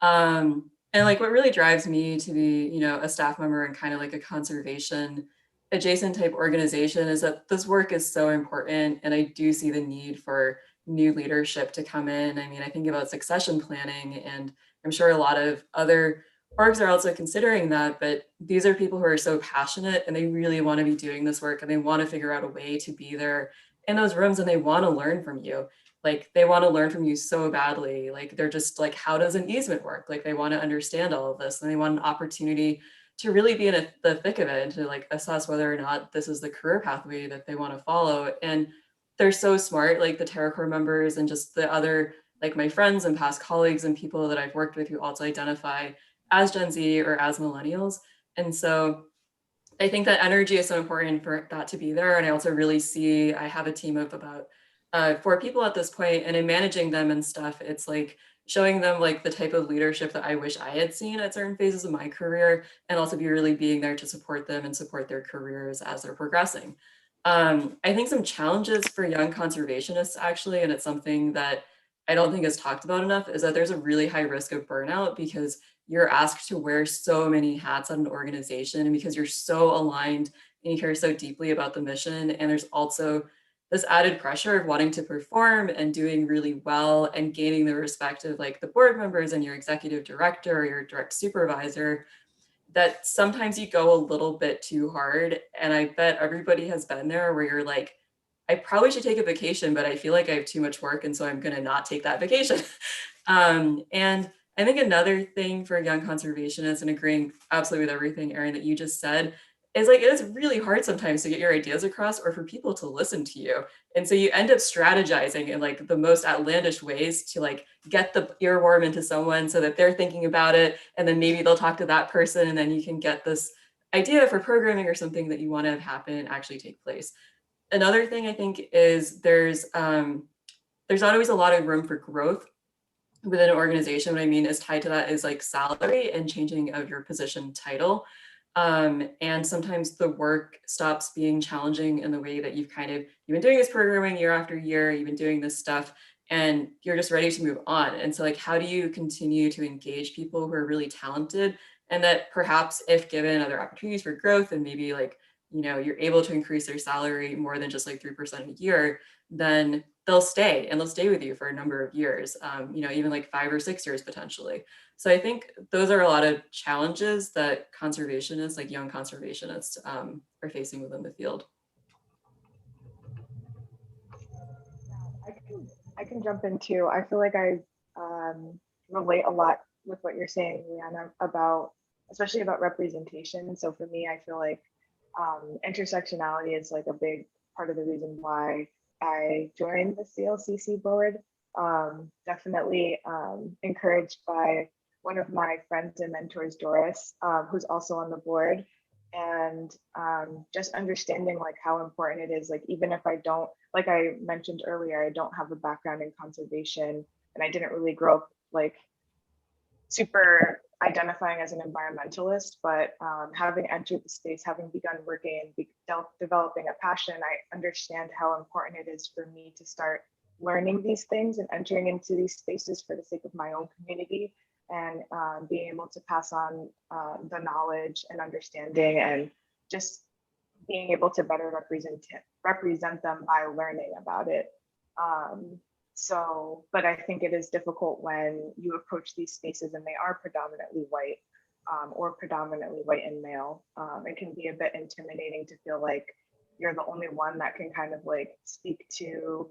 And like what really drives me to be, a staff member and kind of like a conservation adjacent type organization is that this work is so important. And I do see the need for new leadership to come in. I mean, I think about succession planning, and I'm sure a lot of other orgs are also considering that, but these are people who are so passionate and they really want to be doing this work, and they want to figure out a way to be there in those rooms, and they want to learn from you. Like, they want to learn from you so badly. Like, they're just like, how does an easement work? Like, they want to understand all of this, and they want an opportunity to really be in the thick of it and to like assess whether or not this is the career pathway that they want to follow. And they're so smart, like the TerraCore members and just the other, like my friends and past colleagues and people that I've worked with who also identify as Gen Z or as millennials. And so I think that energy is so important for that to be there. And I also really see, I have a team of about 4 people at this point, and in managing them and stuff, it's like showing them like the type of leadership that I wish I had seen at certain phases of my career, and also be really being there to support them and support their careers as they're progressing. I think some challenges for young conservationists actually, and it's something that I don't think is talked about enough, is that there's a really high risk of burnout because you're asked to wear so many hats at an organization, and because you're so aligned and you care so deeply about the mission. And there's also this added pressure of wanting to perform and doing really well and gaining the respect of like the board members and your executive director or your direct supervisor, that sometimes you go a little bit too hard. And I bet everybody has been there where you're like, I probably should take a vacation, but I feel like I have too much work, and so I'm going to not take that vacation. And I think another thing for young conservationists, and agreeing absolutely with everything, Erin, that you just said, is like, it is really hard sometimes to get your ideas across or for people to listen to you. And so you end up strategizing in like the most outlandish ways to like get the earworm into someone so that they're thinking about it. And then maybe they'll talk to that person, and then you can get this idea for programming or something that you want to have happen actually take place. Another thing I think is there's not always a lot of room for growth within an organization. What I mean is tied to that is like salary and changing of your position title. And sometimes the work stops being challenging in the way that you've been doing this programming year after year, you've been doing this stuff, and you're just ready to move on. And so like, how do you continue to engage people who are really talented, and that perhaps if given other opportunities for growth and maybe like, you know, you're able to increase their salary more than just like 3% a year, then they'll stay, and they'll stay with you for a number of years, you know, even like 5 or 6 years potentially. So I think those are a lot of challenges that conservationists, like young conservationists, are facing within the field. I can jump in too. I feel like I relate a lot with what you're saying, Leanna, about, especially about representation. So for me, I feel like intersectionality is like a big part of the reason why I joined the CLCC board. Definitely encouraged by one of my friends and mentors, Doris, who's also on the board, and just understanding like how important it is. Like, even if I don't, like I mentioned earlier, I don't have a background in conservation, and I didn't really grow up like super identifying as an environmentalist, but having entered the space, having begun working and developing a passion, I understand how important it is for me to start learning these things and entering into these spaces for the sake of my own community, and being able to pass on the knowledge and understanding, and just being able to better represent them by learning about it. So, but I think it is difficult when you approach these spaces and they are predominantly white, or predominantly white and male. It can be a bit intimidating to feel like you're the only one that can kind of like speak to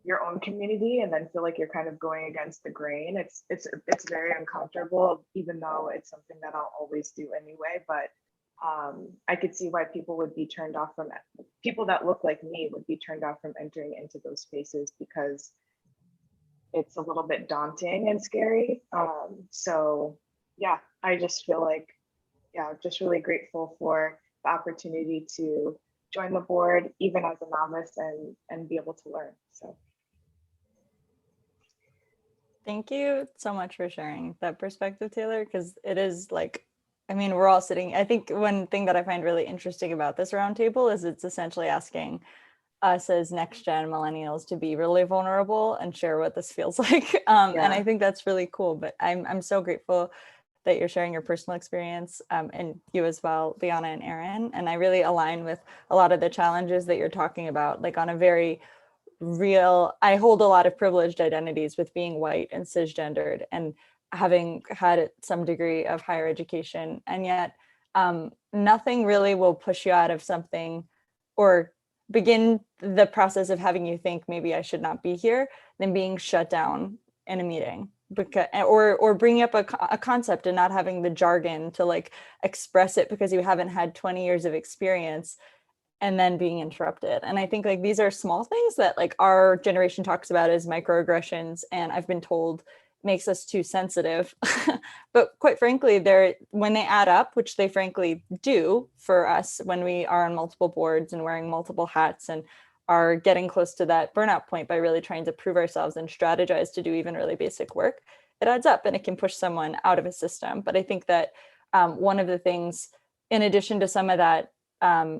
your own community, and then feel like you're kind of going against the grain. It's very uncomfortable, even though it's something that I'll always do anyway. But I could see why people would be turned off from it. People that look like me would be turned off from entering into those spaces because it's a little bit daunting and scary. So yeah, I just feel like, yeah, just really grateful for the opportunity to join the board, even as a novice, and be able to learn. So. Thank you so much for sharing that perspective, Taylor, because it is like, I mean, we're all sitting, I think one thing that I find really interesting about this roundtable is it's essentially asking us as NextGen millennials to be really vulnerable and share what this feels like. And I think that's really cool, but I'm so grateful that you're sharing your personal experience, and you as well, Liana and Erin. And I really align with a lot of the challenges that you're talking about, like on a very I hold a lot of privileged identities with being white and cisgendered and having had some degree of higher education. And yet nothing really will push you out of something or begin the process of having you think maybe I should not be here than being shut down in a meeting, because or bringing up a concept and not having the jargon to like express it because you haven't had 20 years of experience and then being interrupted. And I think like these are small things that like our generation talks about as microaggressions, and I've been told makes us too sensitive. But quite frankly, when they add up, which they frankly do for us when we are on multiple boards and wearing multiple hats and are getting close to that burnout point by really trying to prove ourselves and strategize to do even really basic work, it adds up and it can push someone out of a system. But I think that one of the things, in addition to some of that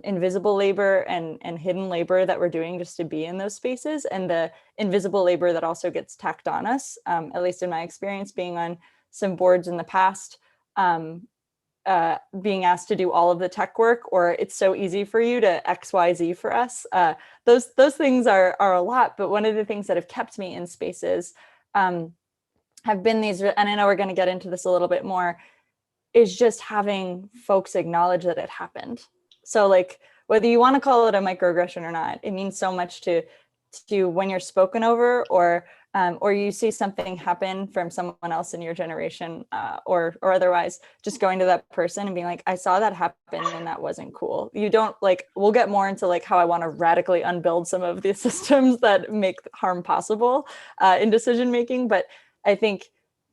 invisible labor and hidden labor that we're doing just to be in those spaces, and the invisible labor that also gets tacked on us, at least in my experience being on some boards in the past, being asked to do all of the tech work, or it's so easy for you to XYZ for us. Those things are a lot, but one of the things that have kept me in spaces have been these, and I know we're going to get into this a little bit more, is just having folks acknowledge that it happened. So like, whether you want to call it a microaggression or not, it means so much to when you're spoken over, or you see something happen from someone else in your generation, or otherwise, just going to that person and being like, I saw that happen and that wasn't cool. You don't like, we'll get more into like how I want to radically unbuild some of the systems that make harm possible in decision making. But I think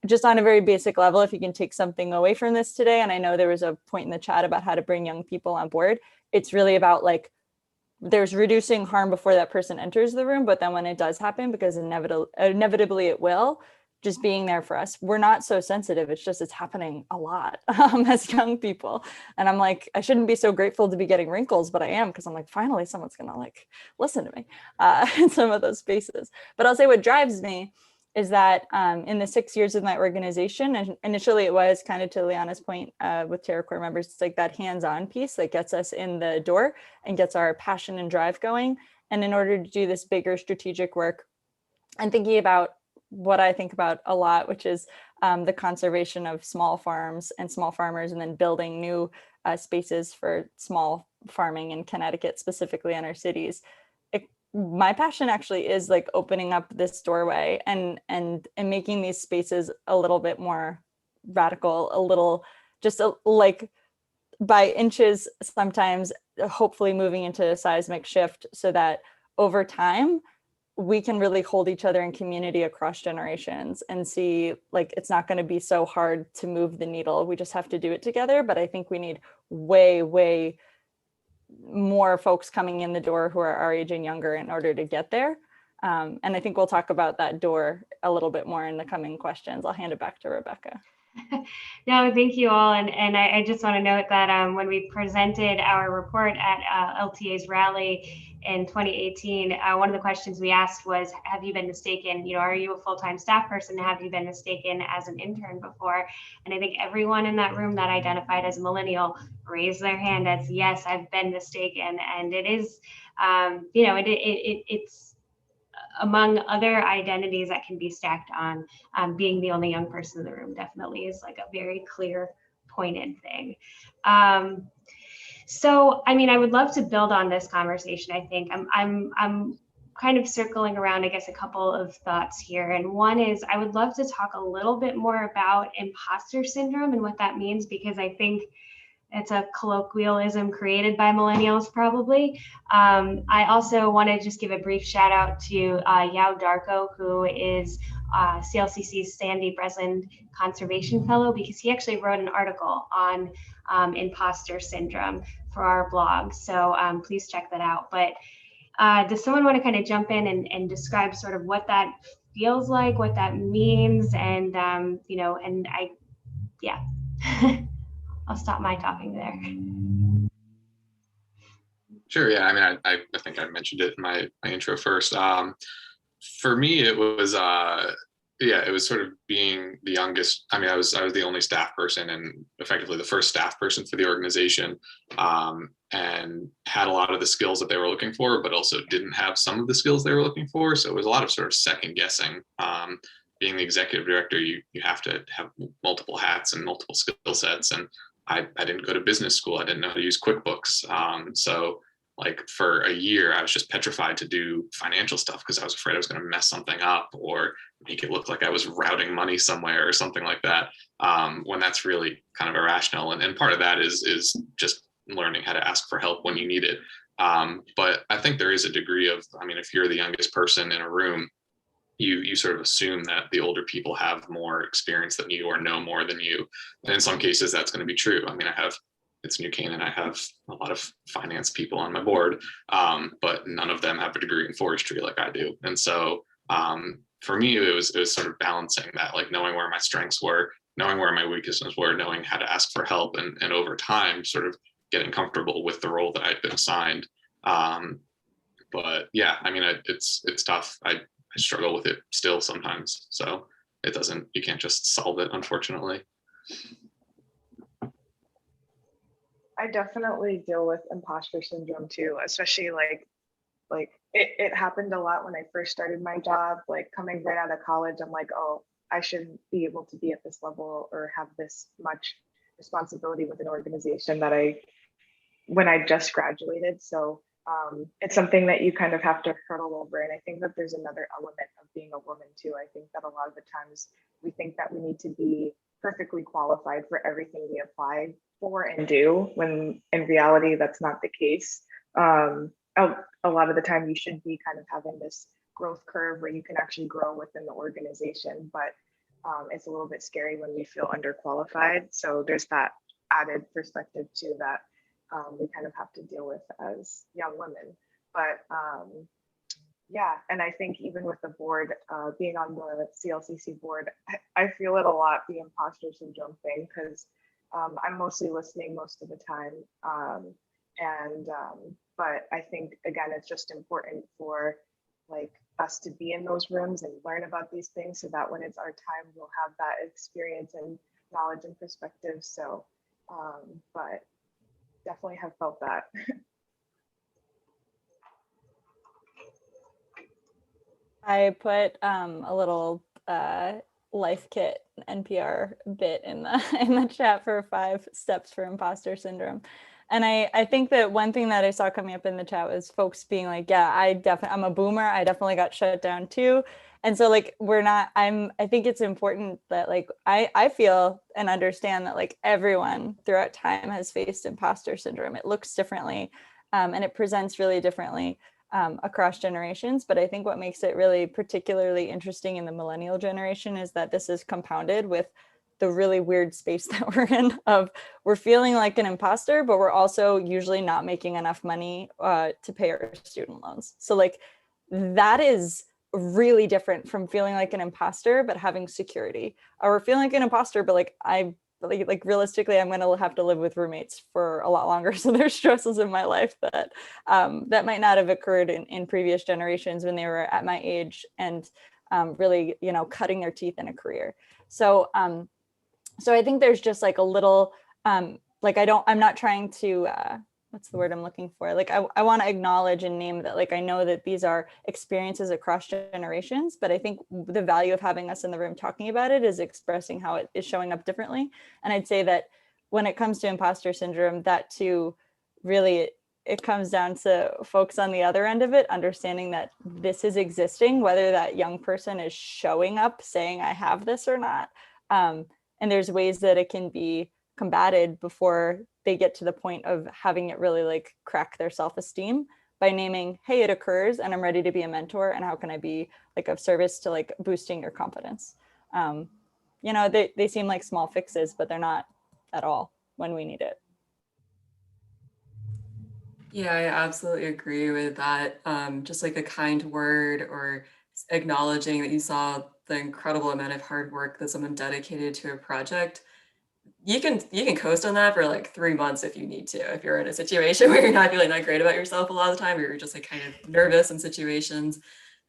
just on a very basic level, if you can take something away from this today, and I know there was a point in the chat about how to bring young people on board, it's really about like, there's reducing harm before that person enters the room, but then when it does happen, because inevitably it will, just being there for us. We're not so sensitive, it's happening a lot as young people. And I'm like, I shouldn't be so grateful to be getting wrinkles, but I am, because I'm like, finally someone's gonna like listen to me in some of those spaces. But I'll say what drives me is that in the 6 years of my organization, and initially it was kind of to Liana's point with TerraCore members, it's like that hands-on piece that gets us in the door and gets our passion and drive going. And in order to do this bigger strategic work, I'm thinking about what I think about a lot, which is the conservation of small farms and small farmers, and then building new spaces for small farming in Connecticut, specifically in our cities. My passion actually is like opening up this doorway and making these spaces a little bit more radical, a little just like by inches, sometimes hopefully moving into a seismic shift, so that over time we can really hold each other in community across generations and see like it's not going to be so hard to move the needle. We just have to do it together. But I think we need way more folks coming in the door who are our age and younger in order to get there. And I think we'll talk about that door a little bit more in the coming questions. I'll hand it back to Rebecca. No, thank you all. And I just want to note that when we presented our report at LTA's rally in 2018, one of the questions we asked was, have you been mistaken? You know, are you a full-time staff person? Have you been mistaken as an intern before? And I think everyone in that room that identified as a millennial raised their hand as, yes, I've been mistaken. And it is, you know, it's among other identities that can be stacked on, being the only young person in the room definitely is like a very clear, pointed thing. So, I mean, I would love to build on this conversation. I think I'm kind of circling around, I guess, a couple of thoughts here. And one is I would love to talk a little bit more about imposter syndrome and what that means, because I think it's a colloquialism created by millennials, probably. I also want to just give a brief shout out to Yao Darko, who is CLCC's Sandy Breslin Conservation Fellow, because he actually wrote an article on imposter syndrome for our blog. So please check that out. But does someone want to kind of jump in and describe sort of what that feels like, what that means? And, you know, and yeah. I'll stop my talking there. Sure. Yeah. I mean, I think I mentioned it in my intro first. For me, it was yeah, it was sort of being the youngest. I mean, I was the only staff person and effectively the first staff person for the organization, and had a lot of the skills that they were looking for, but also didn't have some of the skills they were looking for. So it was a lot of sort of second guessing. Being the executive director, you have to have multiple hats and multiple skill sets. And I didn't go to business school. I didn't know how to use QuickBooks. So like for a year, I was just petrified to do financial stuff because I was afraid I was going to mess something up or make it look like I was routing money somewhere or something like that. When that's really kind of irrational. And part of that is just learning how to ask for help when you need it. But I think there is a degree of, I mean, if you're the youngest person in a room, you sort of assume that the older people have more experience than you or know more than you. And in some cases, that's going to be true. I mean, it's New Canaan. I have a lot of finance people on my board, but none of them have a degree in forestry like I do. And so for me, it was sort of balancing that, like knowing where my strengths were, knowing where my weaknesses were, knowing how to ask for help, and over time, sort of getting comfortable with the role that I'd been assigned. But yeah, I mean, it's tough. I struggle with it still sometimes. So you can't just solve it, unfortunately. I definitely deal with imposter syndrome too, especially like it happened a lot when I first started my job, like coming right out of college. I'm like, oh, I shouldn't be able to be at this level or have this much responsibility with an organization when I just graduated. So it's something that you kind of have to hurdle over. And I think that there's another element of being a woman too. I think that a lot of the times we think that we need to be perfectly qualified for everything we apply for and do, when in reality, that's not the case. A lot of the time you should be kind of having this growth curve where you can actually grow within the organization, but it's a little bit scary when we feel underqualified. So there's that added perspective too that we kind of have to deal with as young women. But yeah, and I think even with the board, being on the CLCC board, I feel it a lot, the imposter syndrome thing, because I'm mostly listening most of the time. But I think, again, it's just important for like us to be in those rooms and learn about these things so that when it's our time, we'll have that experience and knowledge and perspective. So, but definitely have felt that. I put a little life kit NPR bit in the chat for 5 steps for imposter syndrome. And I think that one thing that I saw coming up in the chat was folks being like, yeah, I'm a boomer. I definitely got shut down too. And so like, I think it's important that like, I feel and understand that like everyone throughout time has faced imposter syndrome. It looks differently and it presents really differently across generations. But I think what makes it really particularly interesting in the millennial generation is that this is compounded with the really weird space that we're in of we're feeling like an imposter, but we're also usually not making enough money to pay our student loans. So like that is really different from feeling like an imposter, but having security, or feeling like an imposter, but like realistically, I'm going to have to live with roommates for a lot longer. So there's stresses in my life that that might not have occurred in previous generations when they were at my age and really, cutting their teeth in a career. So I think there's just like a little, I'm not trying to, what's the word I'm looking for? Like, I want to acknowledge and name that, like, I know that these are experiences across generations, but I think the value of having us in the room talking about it is expressing how it is showing up differently. And I'd say that when it comes to imposter syndrome, that too, really, it comes down to folks on the other end of it, understanding that this is existing, whether that young person is showing up saying, I have this or not. And there's ways that it can be combated before they get to the point of having it really like crack their self-esteem by naming, hey, it occurs and I'm ready to be a mentor. And how can I be like of service to like boosting your confidence? They seem like small fixes, but they're not at all when we need it. Yeah, I absolutely agree with that. Just like a kind word or acknowledging that you saw the incredible amount of hard work that someone dedicated to a project. You can coast on that for like 3 months if you need to, if you're in a situation where you're not feeling that great about yourself a lot of the time, or you're just like kind of nervous in situations.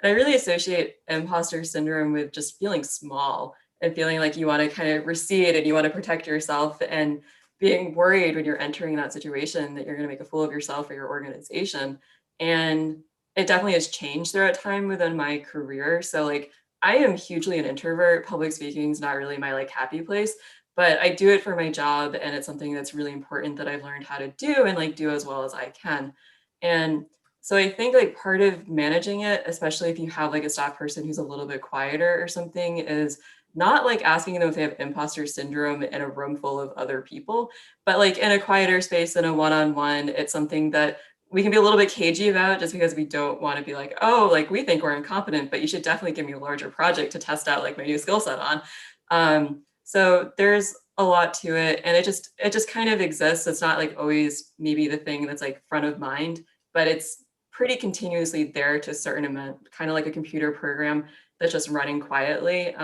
And I really associate imposter syndrome with just feeling small and feeling like you want to kind of recede and you want to protect yourself, and being worried when you're entering that situation that you're going to make a fool of yourself or your organization. And it definitely has changed throughout time within my career. So like I am hugely an introvert. Public speaking is not really my like happy place, but I do it for my job, and it's something that's really important that I've learned how to do and like do as well as I can. And so I think like part of managing it, especially if you have like a staff person who's a little bit quieter or something, is not like asking them if they have imposter syndrome in a room full of other people, but like in a quieter space in a one-on-one, it's something that we can be a little bit cagey about, just because we don't want to be like, oh, like we think we're incompetent, but you should definitely give me a larger project to test out like my new skill set on. So there's a lot to it, and it just kind of exists. It's not like always maybe the thing that's like front of mind, but it's pretty continuously there to a certain amount, kind of like a computer program that's just running quietly.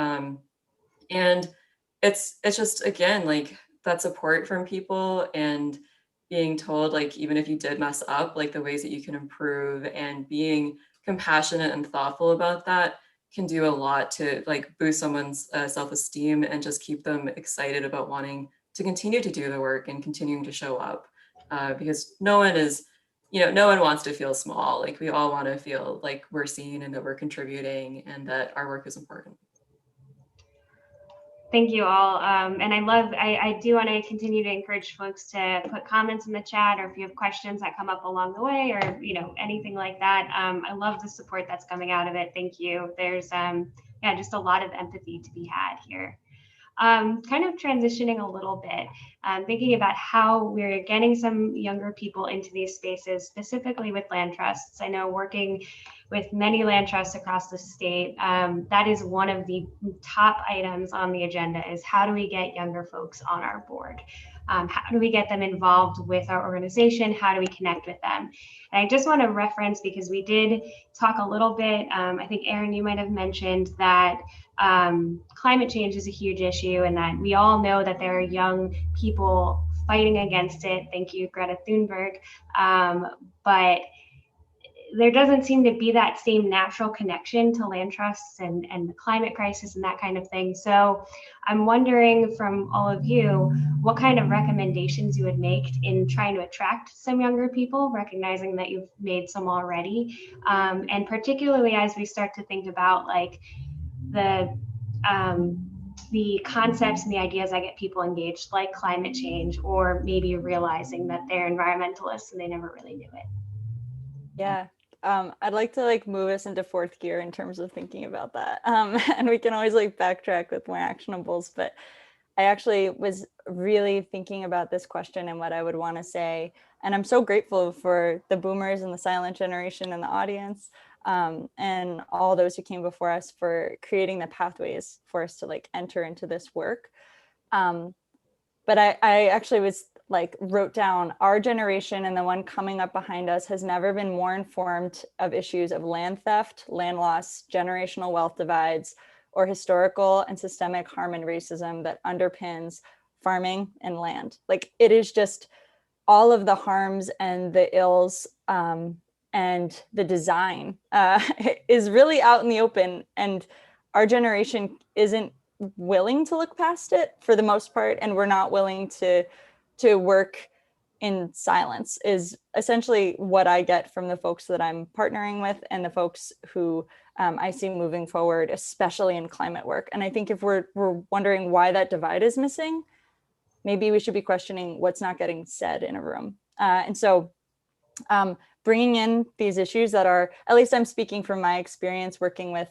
And it's just, again, like that support from people and being told, like, even if you did mess up, like the ways that you can improve, and being compassionate and thoughtful about that can do a lot to like boost someone's self-esteem and just keep them excited about wanting to continue to do the work and continuing to show up. Because no one is, no one wants to feel small. Like we all want to feel like we're seen and that we're contributing and that our work is important. Thank you all. And I do want to continue to encourage folks to put comments in the chat, or if you have questions that come up along the way, or, anything like that. I love the support that's coming out of it. Thank you. There's just a lot of empathy to be had here. Kind of transitioning a little bit, thinking about how we're getting some younger people into these spaces, specifically with land trusts. I know working with many land trusts across the state, that is one of the top items on the agenda, is how do we get younger folks on our board? How do we get them involved with our organization? How do we connect with them? And I just want to reference, because we did talk a little bit, I think Aaron, you might have mentioned that climate change is a huge issue, and that we all know that there are young people fighting against it. Thank you, Greta Thunberg. But there doesn't seem to be that same natural connection to land trusts and the climate crisis and that kind of thing. So I'm wondering from all of you, what kind of recommendations you would make in trying to attract some younger people, recognizing that you've made some already. And particularly as we start to think about like the concepts and the ideas that get people engaged, like climate change, or maybe realizing that they're environmentalists and they never really knew it. Yeah. I'd like to like move us into fourth gear in terms of thinking about that. And we can always like backtrack with more actionables, but I actually was really thinking about this question and what I would want to say. And I'm so grateful for the boomers and the silent generation in the audience, and all those who came before us for creating the pathways for us to like enter into this work. But I actually was like wrote down, our generation and the one coming up behind us has never been more informed of issues of land theft, land loss, generational wealth divides, or historical and systemic harm and racism that underpins farming and land. Like it is just all of the harms and the ills and the design is really out in the open, and our generation isn't willing to look past it for the most part, and we're not willing to work in silence, is essentially what I get from the folks that I'm partnering with and the folks who I see moving forward, especially in climate work. And I think if we're wondering why that divide is missing, maybe we should be questioning what's not getting said in a room. And so bringing in these issues that are, at least I'm speaking from my experience working with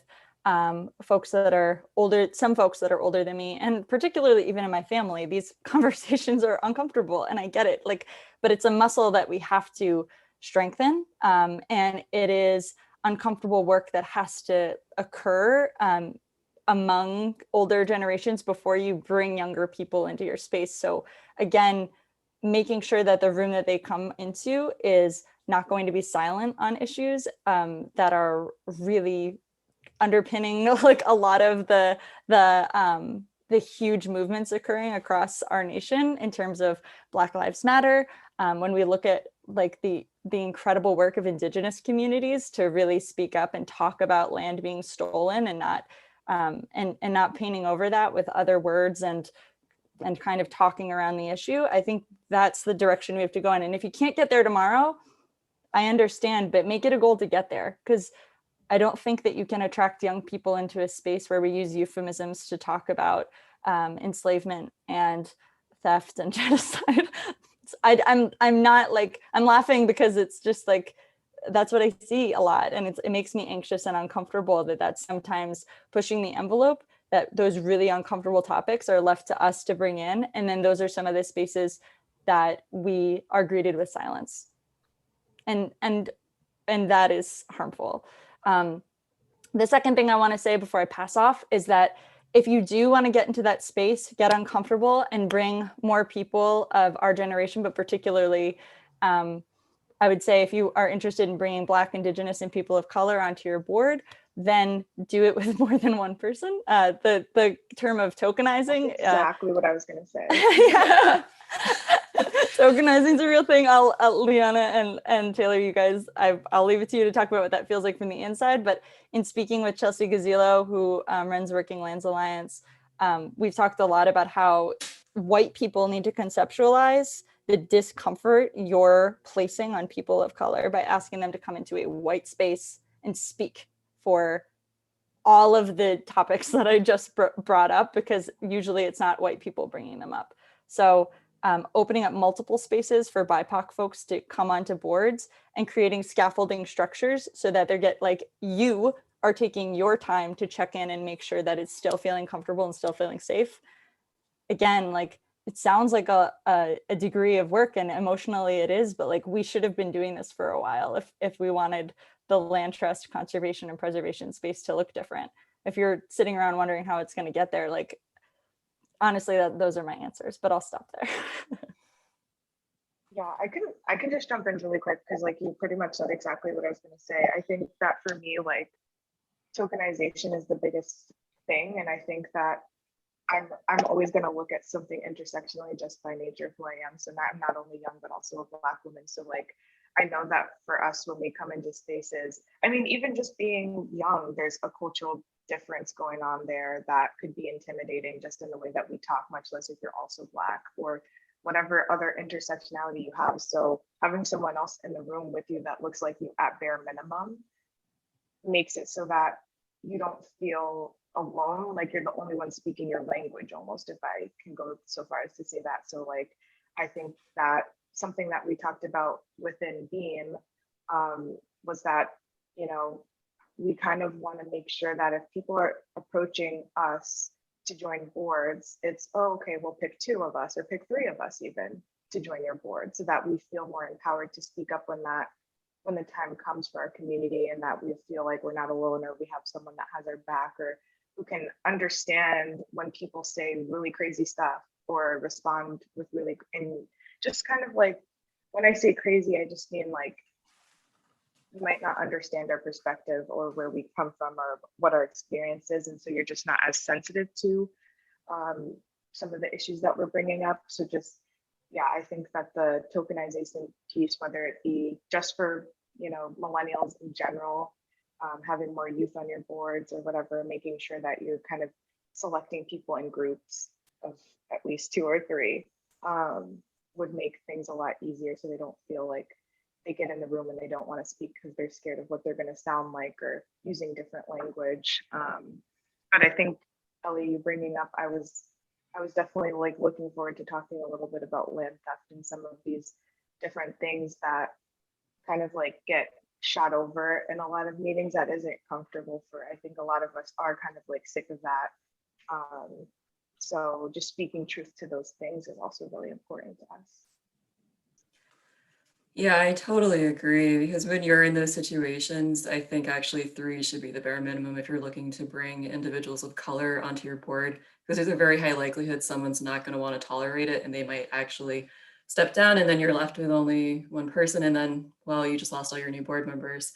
folks that are older, some folks that are older than me, and particularly even in my family, these conversations are uncomfortable, and I get it, like, but it's a muscle that we have to strengthen, and it is uncomfortable work that has to occur among older generations before you bring younger people into your space. So again, making sure that the room that they come into is not going to be silent on issues that are really underpinning like a lot of the huge movements occurring across our nation in terms of Black Lives Matter. When we look at like the incredible work of Indigenous communities to really speak up and talk about land being stolen, and not not painting over that with other words and kind of talking around the issue. I think that's the direction we have to go in. And if you can't get there tomorrow, I understand, but make it a goal to get there, because I don't think that you can attract young people into a space where we use euphemisms to talk about enslavement and theft and genocide. I'm not like, I'm laughing because it's just like, that's what I see a lot. And it makes me anxious and uncomfortable that that's sometimes pushing the envelope, that those really uncomfortable topics are left to us to bring in. And then those are some of the spaces that we are greeted with silence. And that is harmful. The second thing I want to say before I pass off is that if you do want to get into that space, get uncomfortable and bring more people of our generation, but particularly, I would say if you are interested in bringing Black, Indigenous, and people of color onto your board, then do it with more than one person. The term of tokenizing. That's exactly what I was going to say. Yeah. Tokenizing is a real thing. Liana and Taylor, you guys, I'll leave it to you to talk about what that feels like from the inside. But in speaking with Chelsea Gazzillo, who runs Working Lands Alliance, we've talked a lot about how white people need to conceptualize the discomfort you're placing on people of color by asking them to come into a white space and speak for all of the topics that I just brought up, because usually it's not white people bringing them up. So opening up multiple spaces for BIPOC folks to come onto boards and creating scaffolding structures so that you are taking your time to check in and make sure that it's still feeling comfortable and still feeling safe. Again, like, it sounds like a degree of work, and emotionally it is, but like, we should have been doing this for a while if we wanted the land trust, conservation, and preservation space to look different. If you're sitting around wondering how it's going to get there, like, honestly, those are my answers, but I'll stop there. Yeah, I can just jump in really quick, because like, you pretty much said exactly what I was going to say. I think that for me, like, tokenization is the biggest thing, and I think that I'm always going to look at something intersectionally just by nature of who I am. So I'm not only young, but also a Black woman. So like, I know that for us, when we come into spaces, I mean, even just being young, there's a cultural difference going on there that could be intimidating just in the way that we talk, much less if you're also Black or whatever other intersectionality you have. So having someone else in the room with you that looks like you at bare minimum makes it so that you don't feel alone, like you're the only one speaking your language, almost, if I can go so far as to say that. So like, I think that something that we talked about within Beam was that, you know, we kind of want to make sure that if people are approaching us to join boards, it's, oh, okay, we'll pick 2 of us or pick 3 of us even to join your board, so that we feel more empowered to speak up when the time comes for our community, and that we feel like we're not alone, or we have someone that has our back, or who can understand when people say really crazy stuff or respond with really, and just kind of like, when I say crazy, I just mean like, you might not understand our perspective or where we come from or what our experience is. And so you're just not as sensitive to some of the issues that we're bringing up. So just, yeah, I think that the tokenization piece, whether it be just for, you know, millennials in general, having more youth on your boards or whatever, making sure that you're kind of selecting people in groups of at least 2 or 3 would make things a lot easier, so they don't feel like they get in the room and they don't want to speak because they're scared of what they're going to sound like or using different language. But I think, Ellie, you bringing up, I was definitely like looking forward to talking a little bit about land theft and some of these different things that kind of like get shot over in a lot of meetings that isn't comfortable for, I think a lot of us are kind of like sick of that. So just speaking truth to those things is also really important to us. Yeah, I totally agree, because when you're in those situations, I think actually 3 should be the bare minimum if you're looking to bring individuals of color onto your board, because there's a very high likelihood someone's not going to want to tolerate it, and they might actually step down, and then you're left with only one person, and then, well, you just lost all your new board members.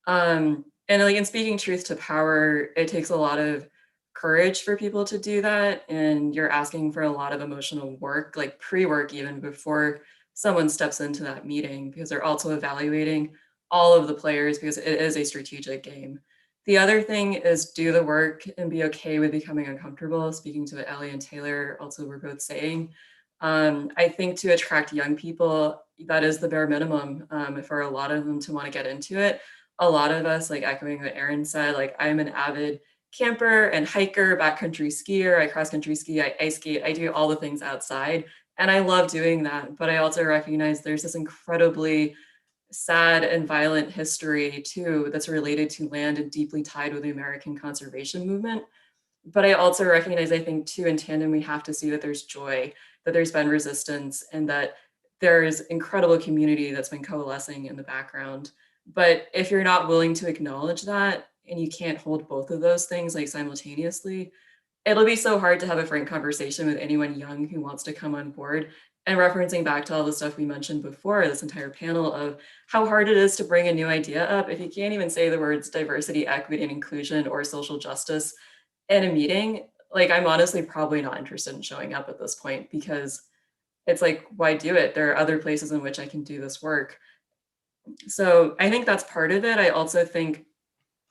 And like, in speaking truth to power, it takes a lot of courage for people to do that, and you're asking for a lot of emotional work, like pre-work even before someone steps into that meeting, because they're also evaluating all of the players, because it is a strategic game. The other thing is do the work and be okay with becoming uncomfortable. Speaking to what Ellie and Taylor also were both saying, I think to attract young people, that is the bare minimum for a lot of them to want to get into it. A lot of us, like echoing what Aaron said, like I'm an avid camper and hiker, backcountry skier, I cross country ski, I ice skate, I do all the things outside. And I love doing that. But I also recognize there's this incredibly sad and violent history too that's related to land and deeply tied with the American conservation movement. But I also recognize, I think too, in tandem, we have to see that there's joy, that there's been resistance, and that there's incredible community that's been coalescing in the background. But if you're not willing to acknowledge that, and you can't hold both of those things like simultaneously, it'll be so hard to have a frank conversation with anyone young who wants to come on board. And referencing back to all the stuff we mentioned before, this entire panel of how hard it is to bring a new idea up, if you can't even say the words diversity, equity, and inclusion or social justice in a meeting, like I'm honestly probably not interested in showing up at this point, because it's like, why do it? There are other places in which I can do this work. So I think that's part of it. I also think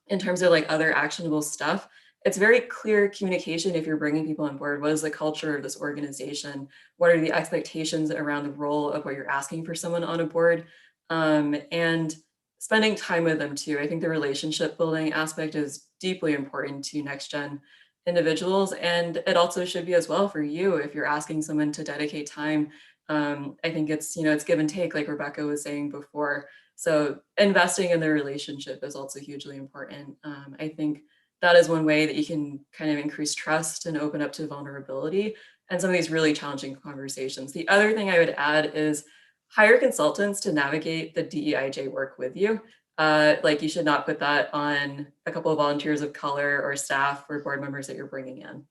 in terms of like other actionable stuff, it's very clear communication if you're bringing people on board. What is the culture of this organization? What are the expectations around the role of what you're asking for someone on a board? And spending time with them too. I think the relationship building aspect is deeply important to NextGen individuals. And it also should be as well for you if you're asking someone to dedicate time. I think it's, it's give and take, like Rebecca was saying before. So investing in the relationship is also hugely important. I think that is one way that you can kind of increase trust and open up to vulnerability and some of these really challenging conversations. The other thing I would add is hire consultants to navigate the DEIJ work with you. Like you should not put that on a couple of volunteers of color or staff or board members that you're bringing in.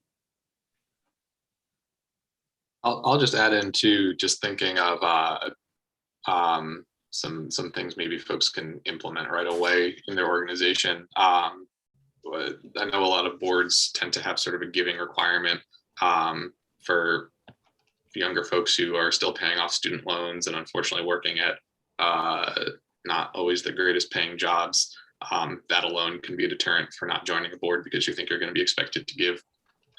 I'll just add into just thinking of some things maybe folks can implement right away in their organization. I know a lot of boards tend to have sort of a giving requirement for younger folks who are still paying off student loans and unfortunately working at not always the greatest paying jobs. That alone can be a deterrent for not joining a board, because you think you're going to be expected to give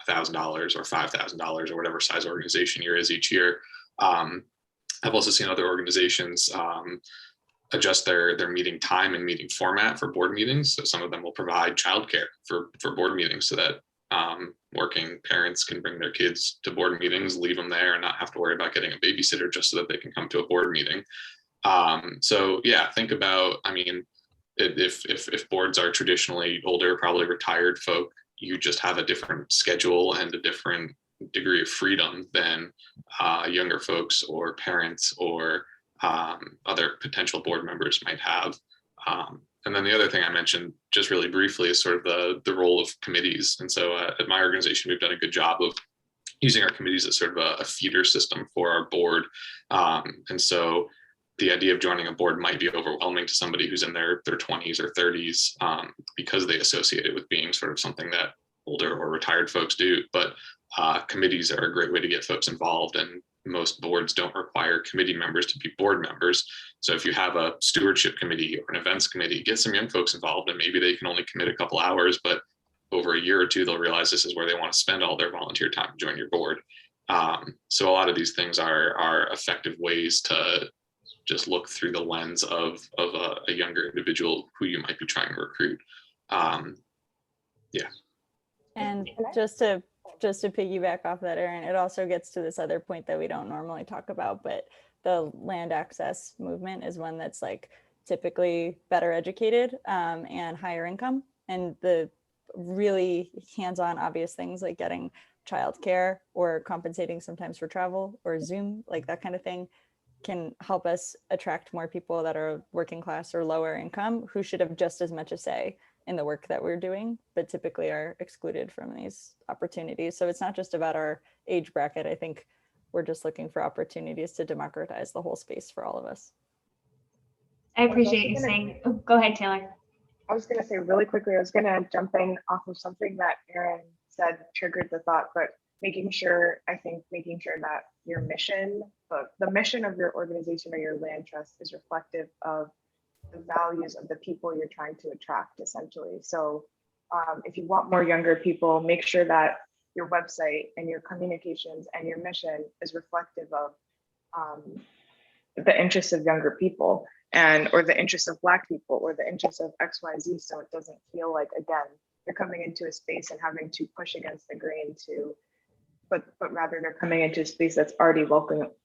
$1,000 or $5,000 or whatever size organization your is each year. I've also seen other organizations adjust their meeting time and meeting format for board meetings. So some of them will provide childcare for board meetings so that working parents can bring their kids to board meetings, leave them there, and not have to worry about getting a babysitter just so that they can come to a board meeting. So yeah, think about, I mean, if boards are traditionally older, probably retired folk, you just have a different schedule and a different degree of freedom than younger folks or parents or other potential board members might have. And then the other thing I mentioned just really briefly is sort of the role of committees. And so at my organization, we've done a good job of using our committees as sort of a feeder system for our board. And so the idea of joining a board might be overwhelming to somebody who's in their 20s or 30s because they associate it with being sort of something that older or retired folks do. But committees are a great way to get folks involved, and most boards don't require committee members to be board members. So if you have a stewardship committee or an events committee, get some young folks involved, and maybe they can only commit a couple hours, but over a year or two, they'll realize this is where they want to spend all their volunteer time to join your board. So a lot of these things are effective ways to just look through the lens of a younger individual who you might be trying to recruit. Yeah. And just to piggyback off that, Aaron, it also gets to this other point that we don't normally talk about, but the land access movement is one that's like typically better educated and higher income, and the really hands-on obvious things like getting childcare or compensating sometimes for travel or Zoom, like that kind of thing, can help us attract more people that are working class or lower income who should have just as much a say in the work that we're doing, but typically are excluded from these opportunities. So it's not just about our age bracket. I think we're just looking for opportunities to democratize the whole space for all of us. I appreciate you saying, oh, go ahead, Taylor. I was going to say really quickly, I was going to jump in off of something that Aaron said, triggered the thought, but making sure that your mission, the mission of your organization or your land trust is reflective of the values of the people you're trying to attract, essentially. So if you want more younger people, make sure that your website and your communications and your mission is reflective of the interests of younger people, and or the interests of Black people, or the interests of XYZ, so it doesn't feel like, again, you're coming into a space and having to push against the grain to, but rather they're coming into a space that's already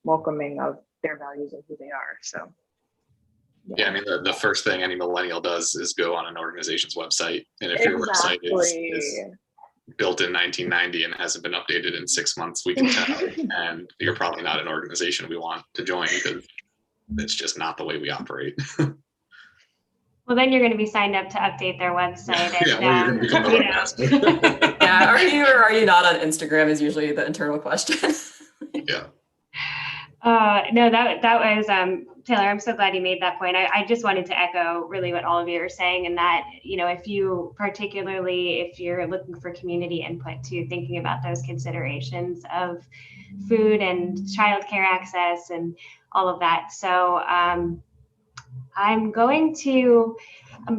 welcoming of their values and who they are. So yeah, I mean, the first thing any millennial does is go on an organization's website, and if your website is built in 1990 and hasn't been updated in 6 months, we can tell. And you're probably not an organization we want to join, because it's just not the way we operate. Well, then you're going to be signed up to update their website. And, yeah, well, you're going to become the webmaster. Yeah, are you or are you not on Instagram is usually the internal question. Yeah. No, that was Taylor. I'm so glad you made that point. I just wanted to echo really what all of you are saying, and that, you know, if you're looking for community input too, thinking about those considerations of food and childcare access and all of that. So I'm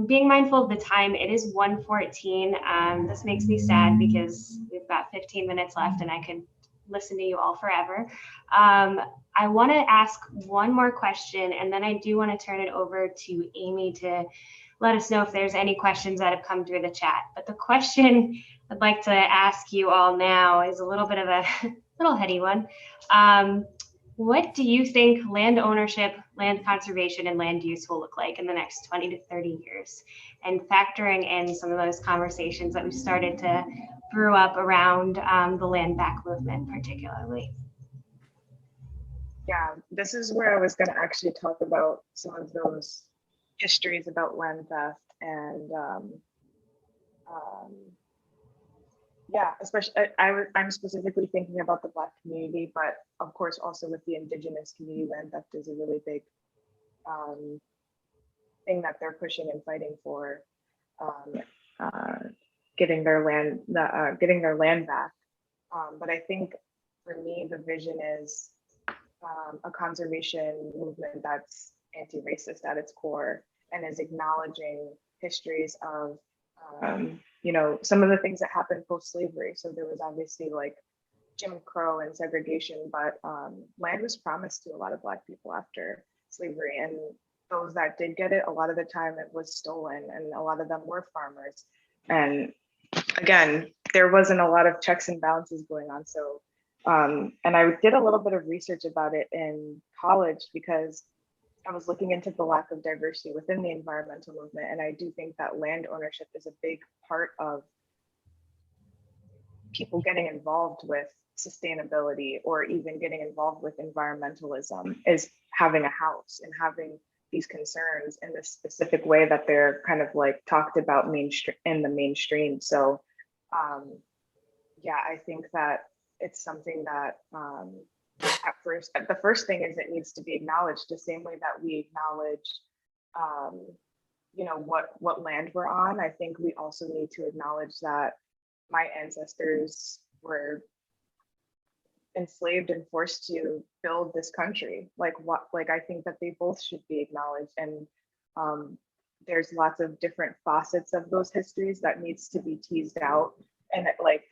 being mindful of the time. It is 1:14. This makes me sad because we've got 15 minutes left and I could listen to you all forever. I want to ask one more question, and then I do want to turn it over to Amy to let us know if there's any questions that have come through the chat. But the question I'd like to ask you all now is a little bit of a little heady one. What do you think land ownership, land conservation, and land use will look like in the next 20 to 30 years? And factoring in some of those conversations that we've started to brew up around the land back movement particularly. Yeah, this is where I was going to actually talk about some of those histories about land theft, and yeah, especially I'm specifically thinking about the Black community, but of course also with the Indigenous community, land theft is a really big thing that they're pushing and fighting for, getting their land back. But I think for me, the vision is a conservation movement that's anti-racist at its core and is acknowledging histories of you know, some of the things that happened post-slavery. So there was obviously like Jim Crow and segregation, but land was promised to a lot of Black people after slavery, and those that did get it, a lot of the time it was stolen, and a lot of them were farmers. And again, there wasn't a lot of checks and balances going on. So and I did a little bit of research about it in college because I was looking into the lack of diversity within the environmental movement. And I do think that land ownership is a big part of people getting involved with sustainability, or even getting involved with environmentalism, is having a house and having these concerns in this specific way that they're kind of like talked about in the mainstream. So yeah, I think that it's something that the first thing is it needs to be acknowledged, the same way that we acknowledge you know, what land we're on. I think we also need to acknowledge that my ancestors were enslaved and forced to build this country. Like I think that they both should be acknowledged, and there's lots of different facets of those histories that needs to be teased out and like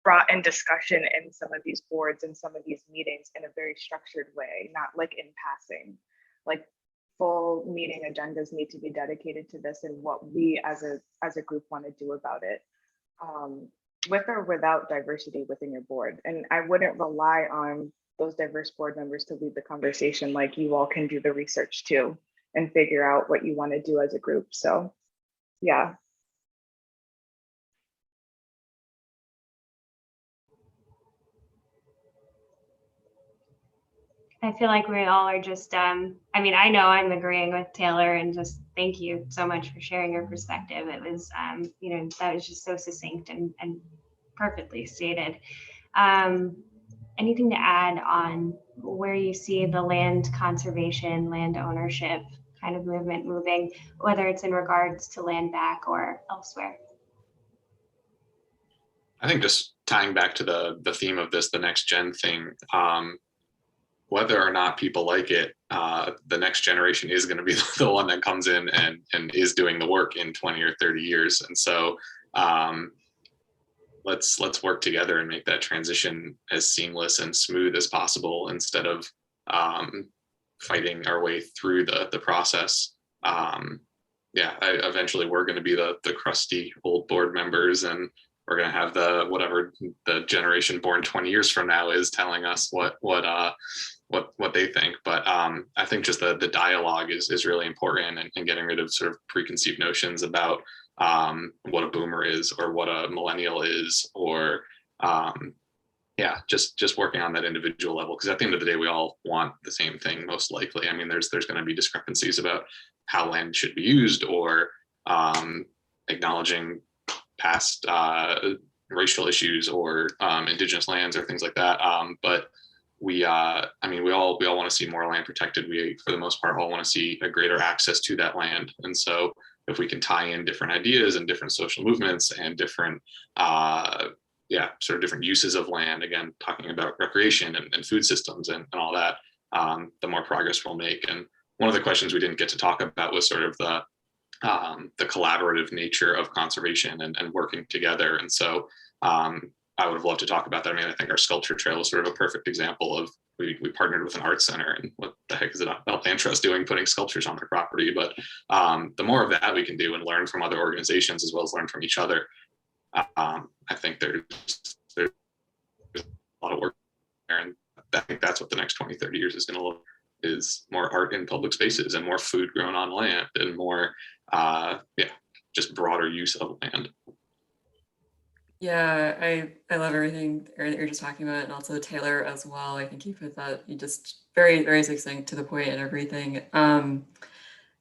brought in discussion in some of these boards and some of these meetings in a very structured way, not like in passing. Like full meeting agendas need to be dedicated to this and what we as a group want to do about it, with or without diversity within your board. And I wouldn't rely on those diverse board members to lead the conversation. Like, you all can do the research too and figure out what you want to do as a group. So yeah. I feel like we all are just, I mean, I know I'm agreeing with Taylor, and just thank you so much for sharing your perspective. It was, you know, that was just so succinct and perfectly stated. Anything to add on where you see the land conservation, land ownership kind of movement moving, whether it's in regards to land back or elsewhere? I think just tying back to the theme of this, the next gen thing, whether or not people like it, the next generation is going to be the one that comes in and is doing the work in 20 or 30 years. And so let's work together and make that transition as seamless and smooth as possible instead of fighting our way through the process. Eventually we're going to be the crusty old board members, and we're going to have whatever the generation born 20 years from now is telling us what they think. But I think just the dialogue is really important, and getting rid of sort of preconceived notions about what a boomer is or what a millennial is, or just working on that individual level, because at the end of the day we all want the same thing most likely. I mean, there's going to be discrepancies about how land should be used, or acknowledging past racial issues or indigenous lands or things like that, but we all want to see more land protected. We, for the most part, all want to see a greater access to that land. And so if we can tie in different ideas and different social movements and different different uses of land, again, talking about recreation and food systems and all that, the more progress we'll make. And one of the questions we didn't get to talk about was sort of the collaborative nature of conservation and working together. And so I would have loved to talk about that. I mean, I think our sculpture trail is sort of a perfect example of we partnered with an art center, and what the heck is it Land Trust doing putting sculptures on their property? But the more of that we can do and learn from other organizations as well as learn from each other, I think there's a lot of work there. And I think that's what the next 20, 30 years is going to look, is more art in public spaces and more food grown on land and more, just broader use of land. Yeah, I love everything that you're just talking about, and also Taylor as well. I think you put that, you just very, very succinct to the point and everything.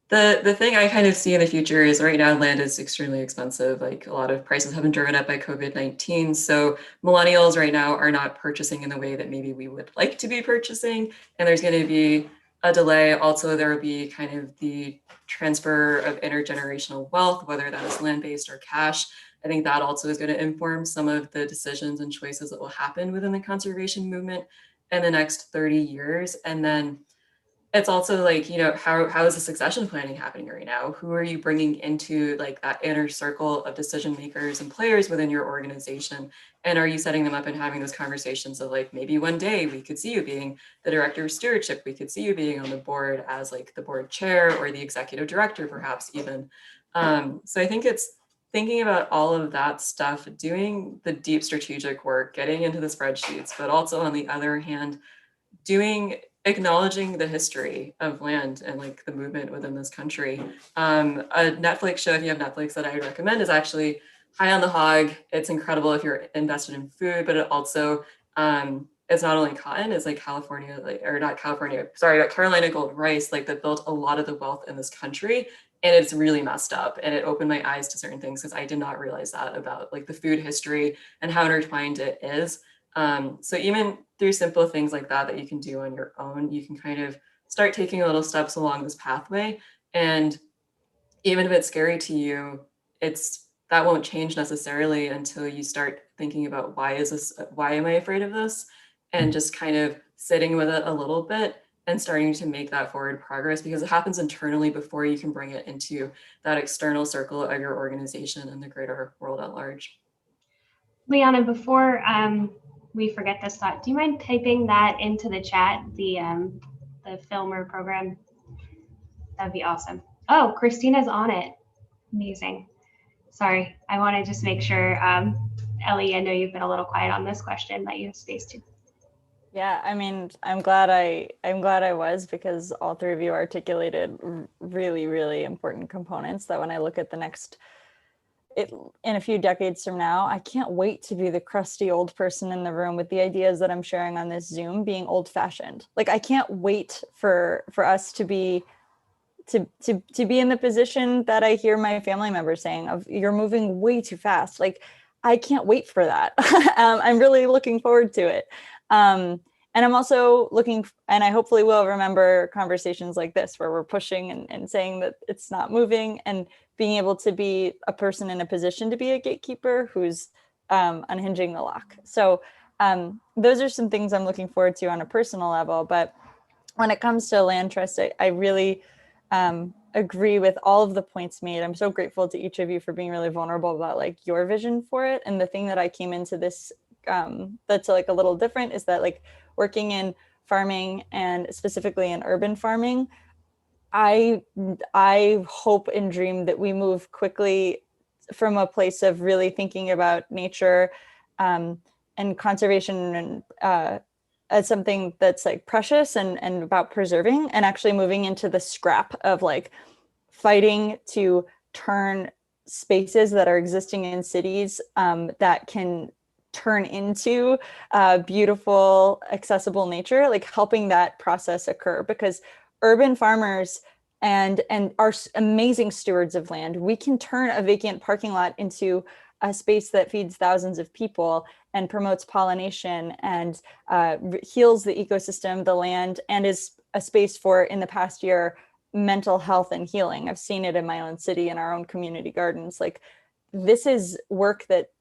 The thing I kind of see in the future is right now land is extremely expensive. Like, a lot of prices have been driven up by COVID-19. So millennials right now are not purchasing in the way that maybe we would like to be purchasing. And there's going to be a delay. Also, there will be kind of the transfer of intergenerational wealth, whether that is land-based or cash. I think that also is going to inform some of the decisions and choices that will happen within the conservation movement in the next 30 years. And then it's also like, how is the succession planning happening right now? Who are you bringing into like that inner circle of decision makers and players within your organization? And are you setting them up and having those conversations of like, maybe one day we could see you being the director of stewardship, we could see you being on the board as like the board chair or the executive director, perhaps even. So I think it's thinking about all of that stuff, doing the deep strategic work, getting into the spreadsheets, but also on the other hand, acknowledging the history of land and like the movement within this country. A Netflix show, if you have Netflix, that I would recommend is actually High on the Hog. It's incredible if you're invested in food, but it also, it's not only cotton, it's like Carolina Gold rice, like that built a lot of the wealth in this country. And it's really messed up. And it opened my eyes to certain things because I did not realize that about like the food history and how intertwined it is. So even through simple things like that you can do on your own, you can kind of start taking little steps along this pathway. And even if it's scary to you, that won't change necessarily until you start thinking about why am I afraid of this? And just kind of sitting with it a little bit and starting to make that forward progress, because it happens internally before you can bring it into that external circle of your organization and the greater world at large. Liana, before we forget this thought, do you mind typing that into the chat, the film or program? That'd be awesome. Oh, Christina's on it. Amazing. Sorry, I want to just make sure, Ellie, I know you've been a little quiet on this question, that you have space to. Yeah, I mean, I'm glad I was, because all three of you articulated really, really important components that when I look at in a few decades from now, I can't wait to be the crusty old person in the room with the ideas that I'm sharing on this Zoom being old fashioned. Like, I can't wait for us to be in the position that I hear my family members saying of, you're moving way too fast. Like, I can't wait for that. I'm really looking forward to it. And I'm also and I hopefully will remember conversations like this where we're pushing and saying that it's not moving, and being able to be a person in a position to be a gatekeeper who's unhinging the lock. So those are some things I'm looking forward to on a personal level. But when it comes to land trust, I really agree with all of the points made. I'm so grateful to each of you for being really vulnerable about like your vision for it. And the thing that I came into this that's like a little different is that like working in farming and specifically in urban farming, I hope and dream that we move quickly from a place of really thinking about nature and conservation and as something that's like precious and about preserving, and actually moving into the scrap of like fighting to turn spaces that are existing in cities that can turn into beautiful, accessible nature, like helping that process occur, because urban farmers and are amazing stewards of land. We can turn a vacant parking lot into a space that feeds thousands of people and promotes pollination and heals the ecosystem, the land, and is a space for, in the past year, mental health and healing. I've seen it in my own city, in our own community gardens. Like, this is work that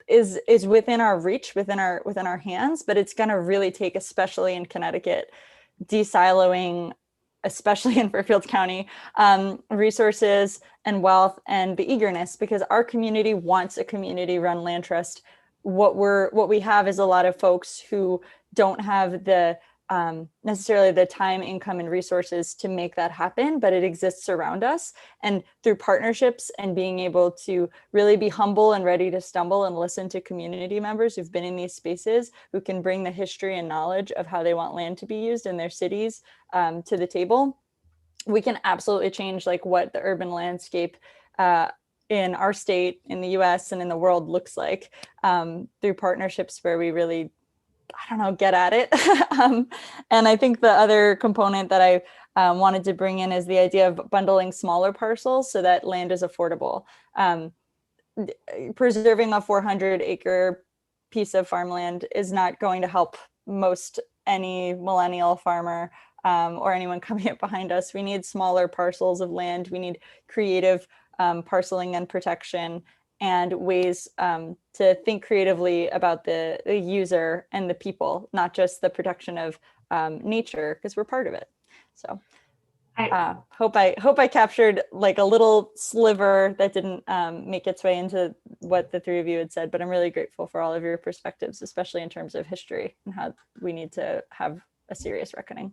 is within our reach, within our hands, but it's going to really take, especially in Connecticut, de-siloing, especially in Fairfield County, resources and wealth and the eagerness, because our community wants a community-run land trust. What we have is a lot of folks who don't have the necessarily the time, income, and resources to make that happen, but it exists around us. And through partnerships and being able to really be humble and ready to stumble and listen to community members who've been in these spaces, who can bring the history and knowledge of how they want land to be used in their cities to the table, we can absolutely change like what the urban landscape in our state, in the US, and in the world looks like through partnerships where we really, I don't know, get at it. And I think the other component that I wanted to bring in is the idea of bundling smaller parcels so that land is affordable. Preserving a 400-acre piece of farmland is not going to help most any millennial farmer or anyone coming up behind us. We need smaller parcels of land. We need creative parceling and protection, and ways to think creatively about the user and the people, not just the protection of nature, because we're part of it. So hope I captured like a little sliver that didn't make its way into what the three of you had said, but I'm really grateful for all of your perspectives, especially in terms of history and how we need to have a serious reckoning.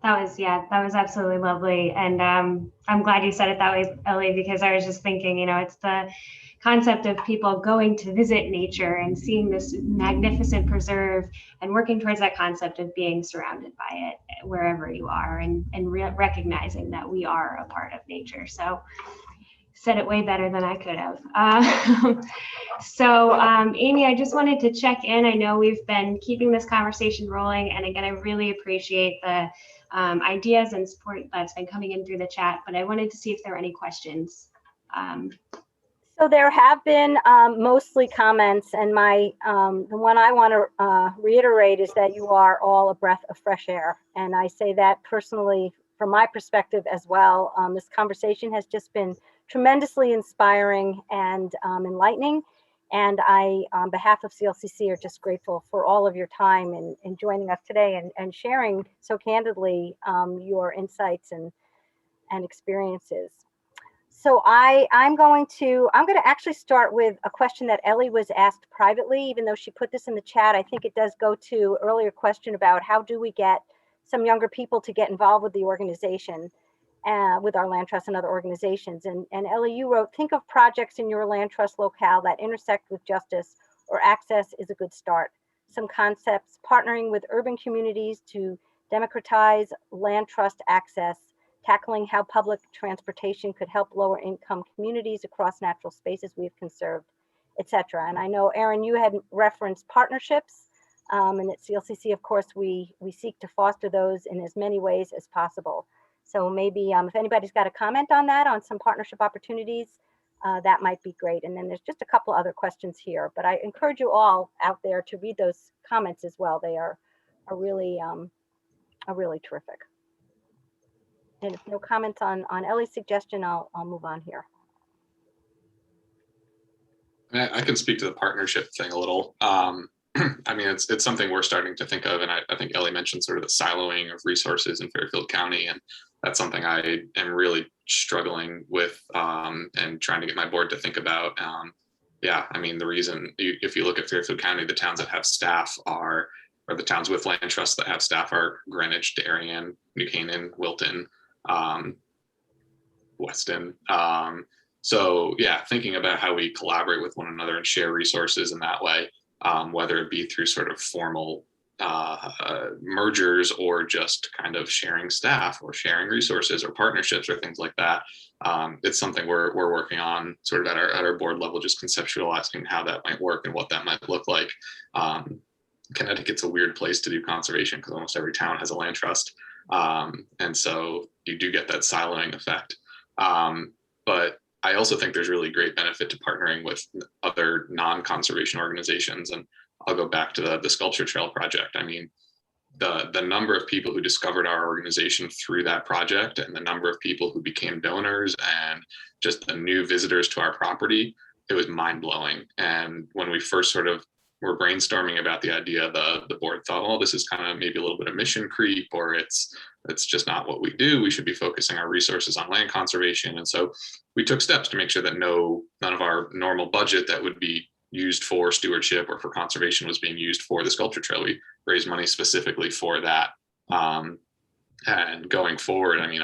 That was absolutely lovely. And I'm glad you said it that way, Ellie, because I was just thinking, it's the concept of people going to visit nature and seeing this magnificent preserve and working towards that concept of being surrounded by it wherever you are, and recognizing that we are a part of nature. So said it way better than I could have. So Amy, I just wanted to check in. I know we've been keeping this conversation rolling, and again, I really appreciate the ideas and support that's been coming in through the chat, but I wanted to see if there are any questions. So there have been mostly comments, and the one I want to reiterate is that you are all a breath of fresh air. And I say that personally from my perspective as well. This conversation has just been tremendously inspiring and enlightening. And I, on behalf of CLCC, are just grateful for all of your time and joining us today and sharing so candidly your insights and experiences. So I'm going to actually start with a question that Ellie was asked privately, even though she put this in the chat. I think it does go to an earlier question about how do we get some younger people to get involved with the organization, with our land trust and other organizations. And Ellie, you wrote, think of projects in your land trust locale that intersect with justice or access is a good start. Some concepts: partnering with urban communities to democratize land trust access, tackling how public transportation could help lower income communities across natural spaces we've conserved, etc. And I know, Erin, you had referenced partnerships, and at CLCC, of course, we seek to foster those in as many ways as possible. So maybe if anybody's got a comment on that, on some partnership opportunities, that might be great. And then there's just a couple other questions here, but I encourage you all out there to read those comments as well. They are really terrific. And if no comments on Ellie's suggestion, I'll move on here. I can speak to the partnership thing a little. I mean, it's something we're starting to think of, and I think Ellie mentioned sort of the siloing of resources in Fairfield County, and that's something I am really struggling with and trying to get my board to think about. Yeah, I mean, the reason, if you look at Fairfield County, the towns that have staff or the towns with land trusts that have staff are Greenwich, Darien, New Canaan, Wilton, Weston. So yeah, thinking about how we collaborate with one another and share resources in that way, whether it be through sort of formal mergers or just kind of sharing staff or sharing resources or partnerships or things like that. It's something we're working on sort of at our board level, just conceptualizing how that might work and what that might look like. Connecticut's a weird place to do conservation because almost every town has a land trust. And so you do get that siloing effect. But I also think there's really great benefit to partnering with other non-conservation organizations. And I'll go back to the Sculpture Trail project. I mean, the number of people who discovered our organization through that project and the number of people who became donors and just the new visitors to our property, it was mind-blowing. And when we first sort of were brainstorming about the idea, the board thought, oh, this is kind of maybe a little bit of mission creep, or it's just not what we do. We should be focusing our resources on land conservation. And so we took steps to make sure that none of our normal budget that would be used for stewardship or for conservation was being used for the Sculpture Trail. We raised money specifically for that. And going forward, I mean,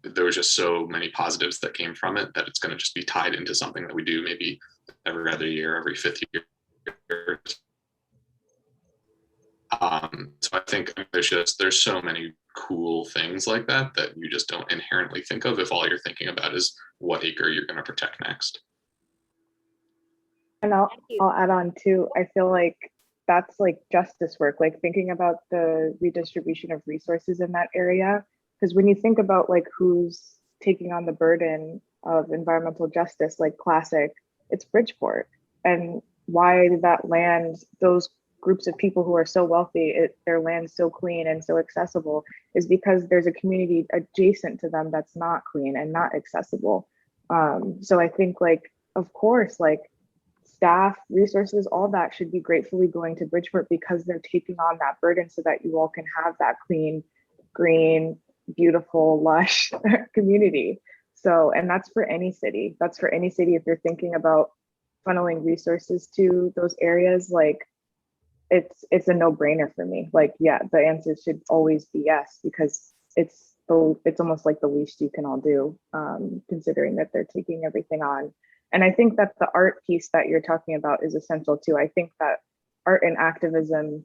there was just so many positives that came from it that it's going to just be tied into something that we do maybe every other year, every fifth year. So I think there's so many cool things like that you just don't inherently think of if all you're thinking about is what acre you're going to protect next. And I'll add on too, I feel like that's like justice work, like thinking about the redistribution of resources in that area. Because when you think about like who's taking on the burden of environmental justice, like classic, it's Bridgeport. And why that land, those groups of people who are so wealthy, their land's so clean and so accessible, is because there's a community adjacent to them that's not clean and not accessible. So I think like, of course, like staff, resources, all that should be gratefully going to Bridgeport because they're taking on that burden so that you all can have that clean, green, beautiful, lush community. So, and that's for any city. That's for any city. If you're thinking about funneling resources to those areas, like it's a no-brainer for me. Like, yeah, the answer should always be yes, because it's almost like the least you can all do, considering that they're taking everything on. And I think that the art piece that you're talking about is essential too. I think that art and activism,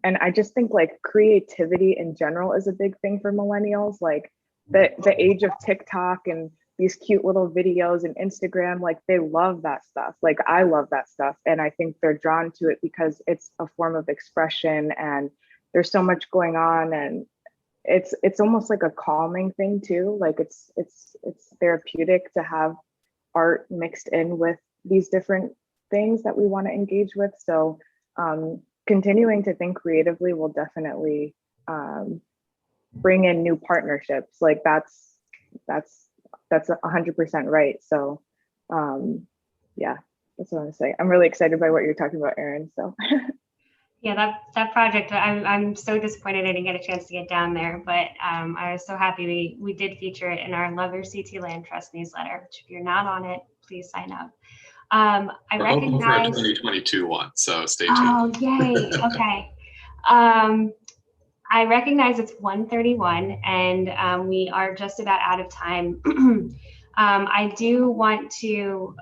and I just think like creativity in general is a big thing for millennials. Like the age of TikTok and these cute little videos and Instagram, like they love that stuff. Like I love that stuff. And I think they're drawn to it because it's a form of expression and there's so much going on, and it's almost like a calming thing too. Like it's therapeutic to have art mixed in with these different things that we want to engage with. So continuing to think creatively will definitely bring in new partnerships. Like that's 100% right. So yeah, that's what I'm gonna say. I'm really excited by what you're talking about, Erin. So yeah, that project, I'm so disappointed I didn't get a chance to get down there, but I was so happy we did feature it in our Love Your CT Land Trust newsletter, which if you're not on it, please sign up. I recognize 2022 one, so stay tuned. Oh, yay. Okay. I recognize it's 1:31 and we are just about out of time. I do want to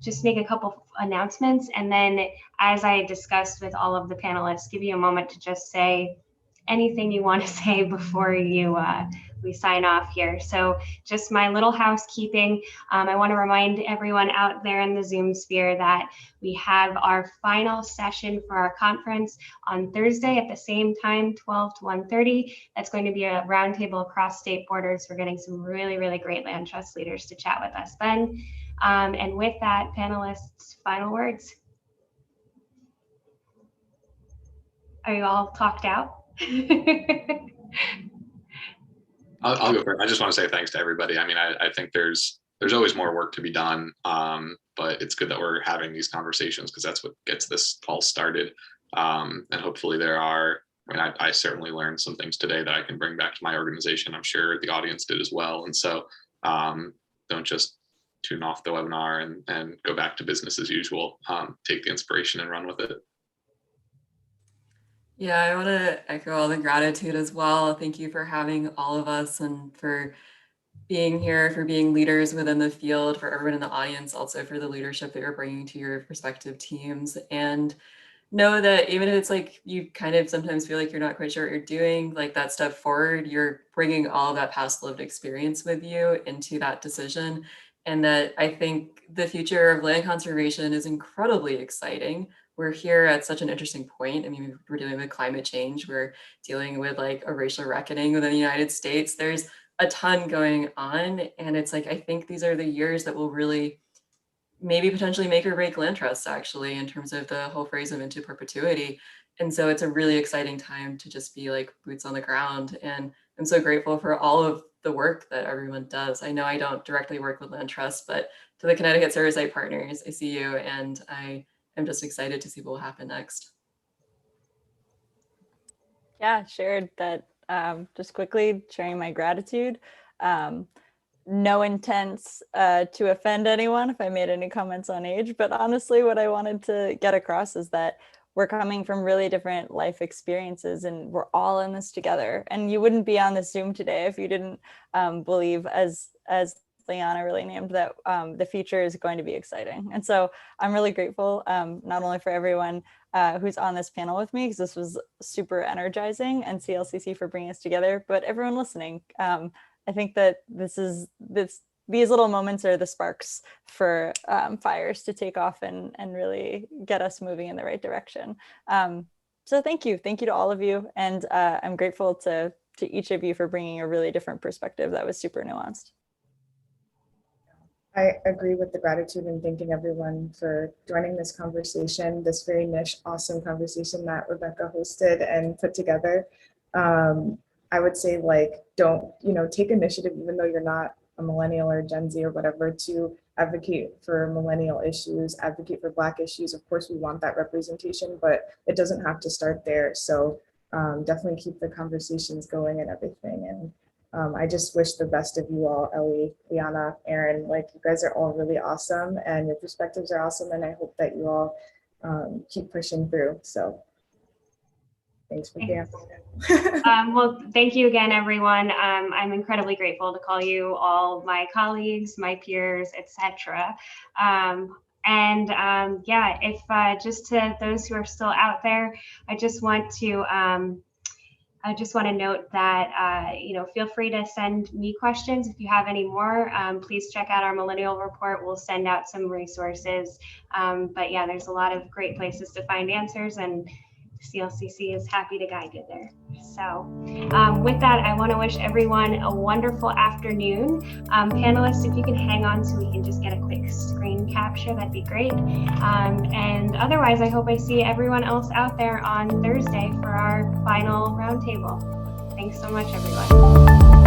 just make a couple announcements, and then as I discussed with all of the panelists, give you a moment to just say anything you want to say before we sign off here. So just my little housekeeping. I want to remind everyone out there in the Zoom sphere that we have our final session for our conference on Thursday at the same time, 12 to 1:30. That's going to be a roundtable across state borders. We're getting some really, really great land trust leaders to chat with us then. And with that, panelists, final words. Are you all talked out? I'll go for it. I just want to say thanks to everybody. I mean, I think there's there's always more work to be done. But it's good that we're having these conversations because that's what gets this all started. And hopefully I certainly learned some things today that I can bring back to my organization. I'm sure the audience did as well. And so don't just tune off the webinar and go back to business as usual. Take the inspiration and run with it. Yeah, I want to echo all the gratitude as well. Thank you for having all of us and for being here, for being leaders within the field, for everyone in the audience, also for the leadership that you're bringing to your respective teams. And know that even if it's like you kind of sometimes feel like you're not quite sure what you're doing, like that step forward, you're bringing all of that past lived experience with you into that decision. And that I think the future of land conservation is incredibly exciting. We're here at such an interesting point. I mean, we're dealing with climate change. We're dealing with like a racial reckoning within the United States. There's a ton going on. And it's like, I think these are the years that will really maybe potentially make or break land trusts, actually, in terms of the whole phrase of into perpetuity. And so it's a really exciting time to just be like boots on the ground. And I'm so grateful for all of the work that everyone does. I know I don't directly work with land trusts, but to the Connecticut Service Site Partners, I see you, and I am just excited to see what will happen next. Yeah, shared that. Just quickly sharing my gratitude. No intents to offend anyone if I made any comments on age, but honestly, what I wanted to get across is that we're coming from really different life experiences and we're all in this together. And you wouldn't be on this Zoom today if you didn't believe, as Liana really named, that the future is going to be exciting. And so I'm really grateful not only for everyone who's on this panel with me, because this was super energizing, and CLCC for bringing us together, but everyone listening. I think that these little moments are the sparks for fires to take off and really get us moving in the right direction. So thank you to all of you, and I'm grateful to each of you for bringing a really different perspective that was super nuanced. I agree with the gratitude and thanking everyone for joining this conversation, this very niche, awesome conversation that Rebecca hosted and put together. I would say, like, don't, take initiative, even though you're not a millennial or Gen Z or whatever, to advocate for millennial issues, advocate for Black issues. Of course, we want that representation, but it doesn't have to start there. So definitely keep the conversations going and everything. And I just wish the best of you all, Ellie, Liana, Aaron. Like, you guys are all really awesome and your perspectives are awesome. And I hope that you all keep pushing through. So thanks for being here. Well, thank you again, everyone. I'm incredibly grateful to call you all my colleagues, my peers, etc. Yeah, if just to those who are still out there, I just want to note that, feel free to send me questions if you have any more. Please check out our Millennial Report. We'll send out some resources. But yeah, there's a lot of great places to find answers, and CLCC is happy to guide you there. So with that, I want to wish everyone a wonderful afternoon. Panelists, if you can hang on so we can just get a quick screen capture, that'd be great. And otherwise, I hope I see everyone else out there on Thursday for our final roundtable. Thanks so much, everyone.